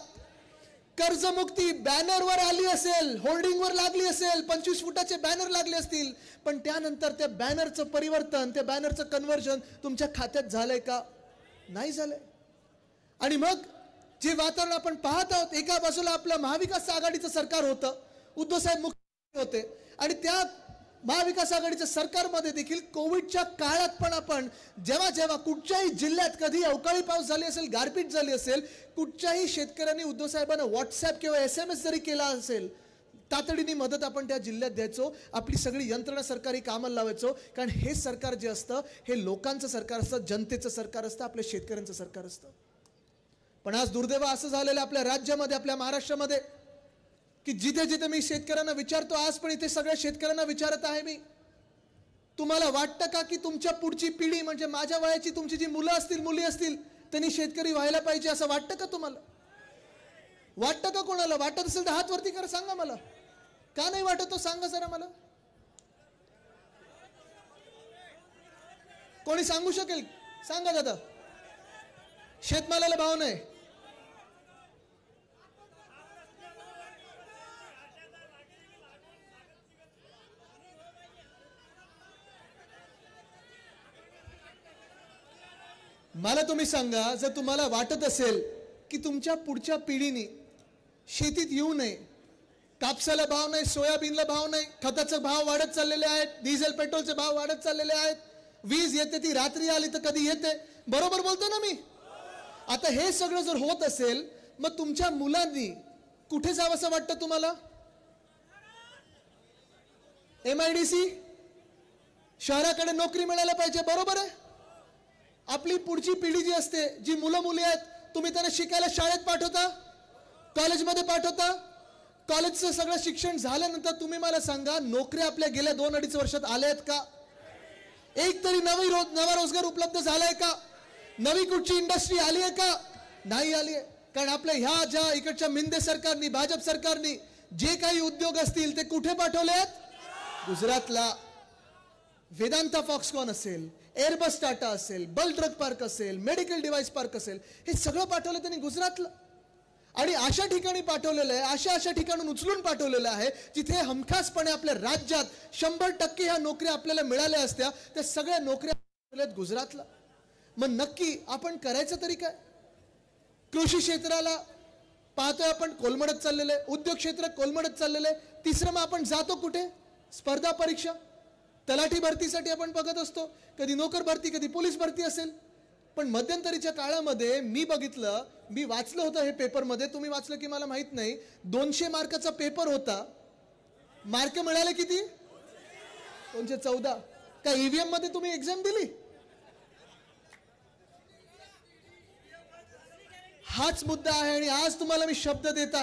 कर्जमुक्ती बॅनरवर आली असेल, होर्डिंगवर लागली असेल, 25 फुटाचे बॅनर लागले असतील, पण त्यानंतर त्या बॅनरचं परिवर्तन, त्या बॅनरचं कन्व्हर्जन तुमच्या खात्यात झालंय का? नाही झालंय. आणि मग जे वातावरण आपण पाहत आहोत, एका बाजूला आपलं महाविकास आघाडीचं सरकार होतं, उद्धव साहेब मुख्यमंत्री होते, आणि त्या महाविकास आघाडीच्या सरकारमध्ये देखील कोविडच्या काळात पण आपण जेव्हा जेव्हा कुठच्याही जिल्ह्यात कधी अवकाळी पाऊस झाली असेल, गारपीट झाली असेल, कुठच्याही शेतकऱ्यांनी उद्धव साहेबांना व्हॉट्सअप किंवा SMS जरी केला असेल, तातडीने मदत आपण त्या जिल्ह्यात द्यायचो. आपली सगळी यंत्रणा सरकारी कामाला लावायचो, कारण हे सरकार जे असतं हे लोकांचं सरकार असतं, जनतेचं सरकार असतं, आपल्या शेतकऱ्यांचं सरकार असतं. पण आज दुर्दैव असं झालेलं आपल्या राज्यामध्ये, आपल्या महाराष्ट्रामध्ये, की जिथे जिथे मी शेतकऱ्यांना विचारतो, आज पण इथे सगळ्या शेतकऱ्यांना विचारत आहे मी, तुम्हाला वाटतं का की तुमच्या पुढची पिढी, म्हणजे माझ्या वयाची तुमची जी मुलं असतील, मुली असतील, त्यांनी शेतकरी व्हायला पाहिजे असं वाटतं का तुम्हाला? वाटतं का? कोणाला वाटत असेल तर हात वरती करा, सांगा मला. का नाही वाटत तो सांगा जरा मला. कोणी सांगू शकेल? सांगा दादा. शेतमालाला भाव नाही. मला तुम्ही सांगा, जर तुम्हाला वाटत असेल की तुमच्या पुढच्या पिढीने शेतीत येऊ नये, कापसाला भाव नाही, सोयाबीनला भाव नाही, खताचे भाव वाढत चाललेले आहेत, डिझेल पेट्रोलचे भाव वाढत चाललेले आहेत, वीज येते ती रात्री आली तर कधी येते, बरोबर बोलतो ना मी? आता हे सगळं जर होत असेल, मग तुमच्या मुलांनी कुठे जावं असं वाटतं तुम्हाला? MIDC शहराकडे नोकरी मिळायला पाहिजे, बरोबर आहे? आपली पुढची पिढी जी असते, जी मुलं मुली आहेत, तुम्ही त्यांना शिकायला शाळेत पाठवता, कॉलेजमध्ये पाठवता, कॉलेजचं सगळं शिक्षण झाल्यानंतर तुम्ही मला सांगा, नोकऱ्या आपल्या गेल्या 2-2.5 वर्षात आल्या आहेत का? एक तरी नवा रोजगार उपलब्ध झालाय का? नवी कुठची इंडस्ट्री आली आहे का? नाही आली आहे. कारण आपल्या ह्या ज्या इकडच्या मिंदे सरकारनी, भाजप सरकारनी जे काही उद्योग असतील ते कुठे पाठवले आहेत? गुजरातला. वेदांता फॉक्सकॉन असेल, एअरबस टाटा असेल, बल ड्रग पार्क असेल, मेडिकल डिव्हाइस पार्क असेल, हे सगळं पाठवलं त्यांनी गुजरातला. आणि अशा ठिकाणी पाठवलेलं आहे, अशा ठिकाणून उचलून पाठवलेलं आहे जिथे हमखासपणे आपल्या राज्यात 100% ह्या नोकऱ्या आपल्याला मिळाल्या असत्या, त्या सगळ्या नोकऱ्या गुजरातला. मग नक्की आपण करायचं तरी काय? कृषी क्षेत्राला पाहतोय आपण कोलमडत चाललेलं आहे, उद्योग क्षेत्र कोलमडत चाललेलं आहे. तिसरं मग आपण जातो कुठे? स्पर्धा परीक्षा, तलाठी भरतीसाठी आपण बघत असतो, कधी नोकर भरती, कधी पोलीस भरती असेल. पण मध्यंतरीच्या काळामध्ये मी बघितलं, मी वाचलं होतं हे पेपरमध्ये, तुम्ही वाचलं की मला माहित नाही, 200 मार्काचा पेपर होता. मार्क मिळाले किती? 214. काय ईव्हीएम मध्ये तुम्ही एक्झाम दिली? हाच मुद्दा आहे. आणि आज तुम्हाला मी शब्द देत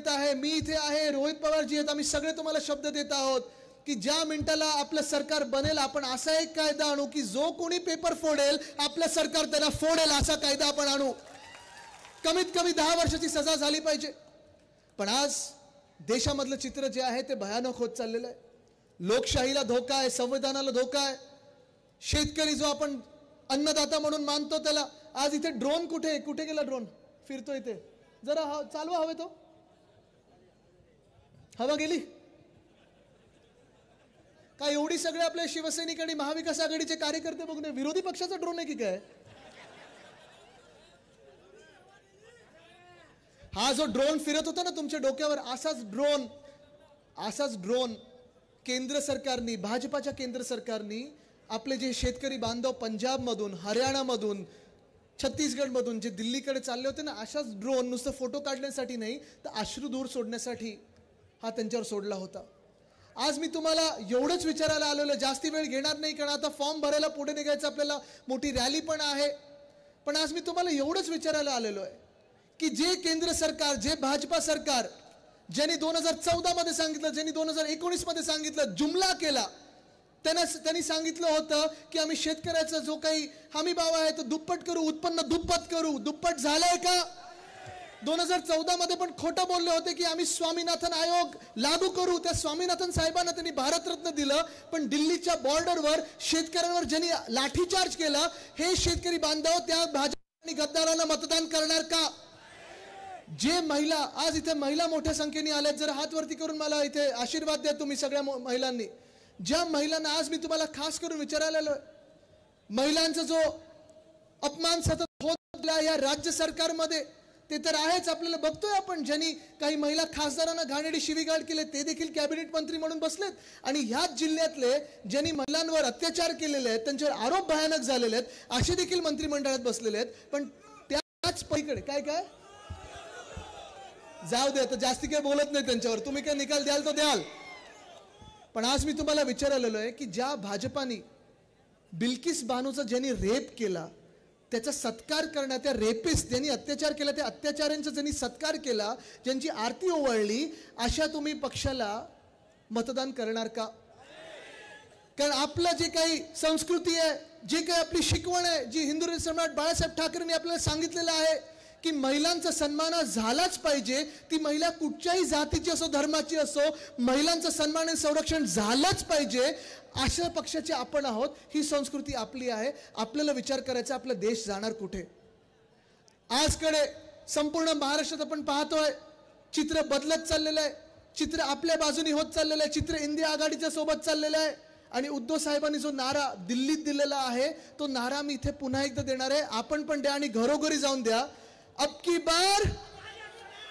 आहे, मी इथे आहे, रोहित पवारजी आहेत, आम्ही सगळे तुम्हाला शब्द देत आहोत की ज्या मिनिटाला आपलं सरकार बनेल आपण असा एक कायदा आणू की जो कोणी पेपर फोडेल आपलं सरकार त्याला फोडेल असा कायदा आपण आणू. कमीत कमी 10 वर्षाची सजा झाली पाहिजे. पण आज देशामधलं चित्र जे आहे ते भयानक होत चाललेलं आहे. लोकशाहीला धोका आहे, संविधानाला धोका आहे. शेतकरी जो आपण अन्नदाता म्हणून मानतो त्याला आज इथे ड्रोन कुठे गेला? ड्रोन फिरतो इथे, जरा चालवा हवे तो. हवा गेली काय? एवढी सगळे आपले शिवसैनिक आणि महाविकास आघाडीचे कार्यकर्ते बघून विरोधी पक्षाचा ड्रोन आहे की काय? हा जो ड्रोन फिरत होता ना तुमच्या डोक्यावर, असाच ड्रोन केंद्र सरकारनी, भाजपाच्या केंद्र सरकारनी आपले जे शेतकरी बांधव पंजाबमधून, हरियाणामधून, छत्तीसगडमधून जे दिल्लीकडे चालले होते ना, अशाच ड्रोन नुसतं फोटो काढण्यासाठी नाही तर अश्रुधूर सोडण्यासाठी हा त्यांच्यावर सोडला होता. आज मी तुम्हाला एवढंच विचारायला आलेलो, जास्ती वेळ घेणार नाही कारण आता फॉर्म भरायला पुढे निघायचं, आपल्याला मोठी रॅली पण आहे. पण आज मी तुम्हाला एवढंच विचारायला आलेलो आहे की जे केंद्र सरकार, जे भाजपा सरकार ज्यांनी 2014 मध्ये सांगितलं, ज्यांनी 2019 मध्ये सांगितलं, जुमला केला, त्यांनी सांगितलं होतं की आम्ही शेतकऱ्याचा जो काही हमी भाव आहे तो दुप्पट करू, उत्पन्न दुप्पट करू. दुप्पट झालंय का? 2014 मध्ये पण खोटं बोलले होते की आम्ही स्वामीनाथन आयोग लागू करू. त्या स्वामीनाथन साहेबांना त्यांनी भारतरत्न दिलं, पण दिल्लीच्या बॉर्डरवर शेतकऱ्यांवर ज्यांनी लाठीचार्ज केला, हे शेतकरी बांधव त्या भाजप आणि गद्दारांना मतदान करणार का? जे महिला, आज इथे महिला मोठ्या संख्येने आल्यात, जर हात वरती करून मला इथे आशीर्वाद द्या तुम्ही सगळ्या महिलांनी. ज्या महिलांना आज मी तुम्हाला खास करून विचारायला आलोय, महिलांचा जो अपमान सतत होत या राज्य सरकारमध्ये ते तर आहेच, आपल्याला बघतोय आपण. ज्यांनी काही महिला खासदारांना घाणेरडी शिवीगाळ केले ते देखील कॅबिनेट मंत्री म्हणून बसलेत. आणि ह्याच जिल्ह्यातले ज्यांनी महिलांवर अत्याचार केलेले आहेत, त्यांच्यावर आरोप भयानक झालेले आहेत, असे देखील मंत्रिमंडळात बसलेले आहेत. पण त्याच पलीकडे काय जाऊ दे, आता जास्ती काही बोलत नाही त्यांच्यावर, तुम्ही काय निकाल द्याल तो द्याल. पण आज मी तुम्हाला विचारलेलो आहे की ज्या भाजपाने बिल्किस बानोचा ज्यांनी रेप केला त्याचा सत्कार करण्यात, त्या रेपिस्ट ज्यांनी अत्याचार केला त्या अत्याचाऱ्यांचा ज्यांनी सत्कार केला, ज्यांची आरती ओवाळली, अशा तुम्ही पक्षाला मतदान करणार का? कारण आपलं जे काही संस्कृती आहे, जे काही आपली शिकवण आहे, जी हिंदू सम्राट बाळासाहेब ठाकरेंनी आपल्याला सांगितलेलं आहे की महिलांचा सन्मान झालाच पाहिजे. ती महिला कुठच्याही जातीची असो, धर्माची असो, महिलांचं सन्मान आणि संरक्षण झालंच पाहिजे. अशा पक्षाचे आपण आहोत. ही संस्कृती आपली आहे. आपल्याला विचार करायचा आपला देश जाणार कुठे. आजकडे संपूर्ण महाराष्ट्रात आपण पाहतोय चित्र बदलत चाललेलं आहे. चित्र आपल्या बाजूने होत चाललेलं आहे. चित्र इंडिया आघाडीच्या सोबत चाललेलं आहे. आणि उद्धव साहेबांनी जो नारा दिल्लीत दिलेला आहे तो नारा मी इथे पुन्हा एकदा देणार आहे. आपण पण द्या आणि घरोघरी जाऊन द्या. अब की बार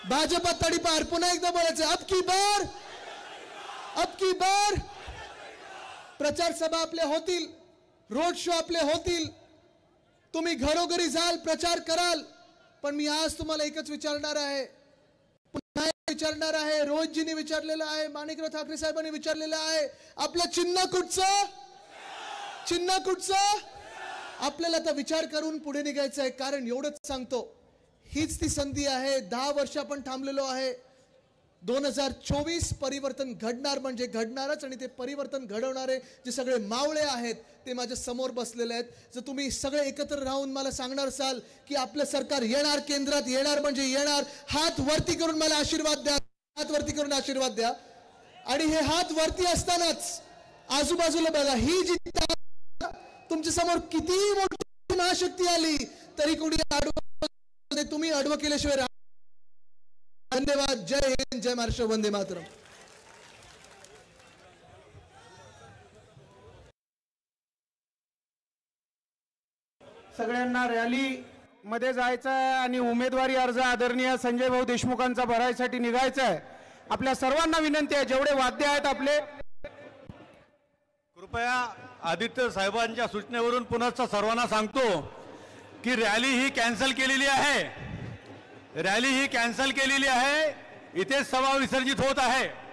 भाजपा तडीपार. पुन्हा एकदा बोलायचं, अब की बार. प्रचार सभा आपल्या होतील, रोड शो आपले होतील, तुम्ही घरोघरी जाल, प्रचार कराल. पण मी आज तुम्हाला एकच विचारणार आहे, पुन्हा विचारणार आहे, रोहितजींनी विचारलेलं आहे, माणिकराव ठाकरे साहेबांनी विचारलेलं आहे, आपलं चिन्ह कुठचं? आपल्याला आता विचार करून पुढे निघायचं आहे. कारण एवढंच सांगतो, हीच ती संधी आहे. 10 वर्ष आपण थांबलेलो आहे. 2024 परिवर्तन घडणार म्हणजे घडणारच. आणि ते परिवर्तन घडवणारे जे सगळे मावळे आहेत ते माझ्या समोर बसलेले आहेत. जर तुम्ही सगळे एकत्र राहून मला सांगणार असाल की आपलं सरकार येणार, केंद्रात येणार म्हणजे येणार, हात वरती करून मला आशीर्वाद द्या. हात वरती करून आशीर्वाद द्या. आणि हे हात वरती असतानाच आजूबाजूला बघा, ही जी तुमच्या समोर किती मोठी महाशक्ती आली तरी कोणी तुम्ही आडवं केल्याशिवाय. धन्यवाद. जय हिंद, जय महाराष्ट्र, वंदे मातरम. सगळ्यांना रॅली मध्ये जायचं आहे आणि उमेदवारी अर्ज आदरणीय संजय भाऊ देशमुखांचा भरायसाठी निघायचा आहे. आपल्या सर्वांना विनंती आहे, जेवढे वाद्य आहेत आपले, कृपया आदित्य साहेबांच्या सूचनेवरून पुन्हा सर्वांना सांगतो की रॅली ही कॅन्सल केलेली आहे. रॅली ही कॅन्सल केलेली आहे. इथे सभा विसर्जित होत आहे.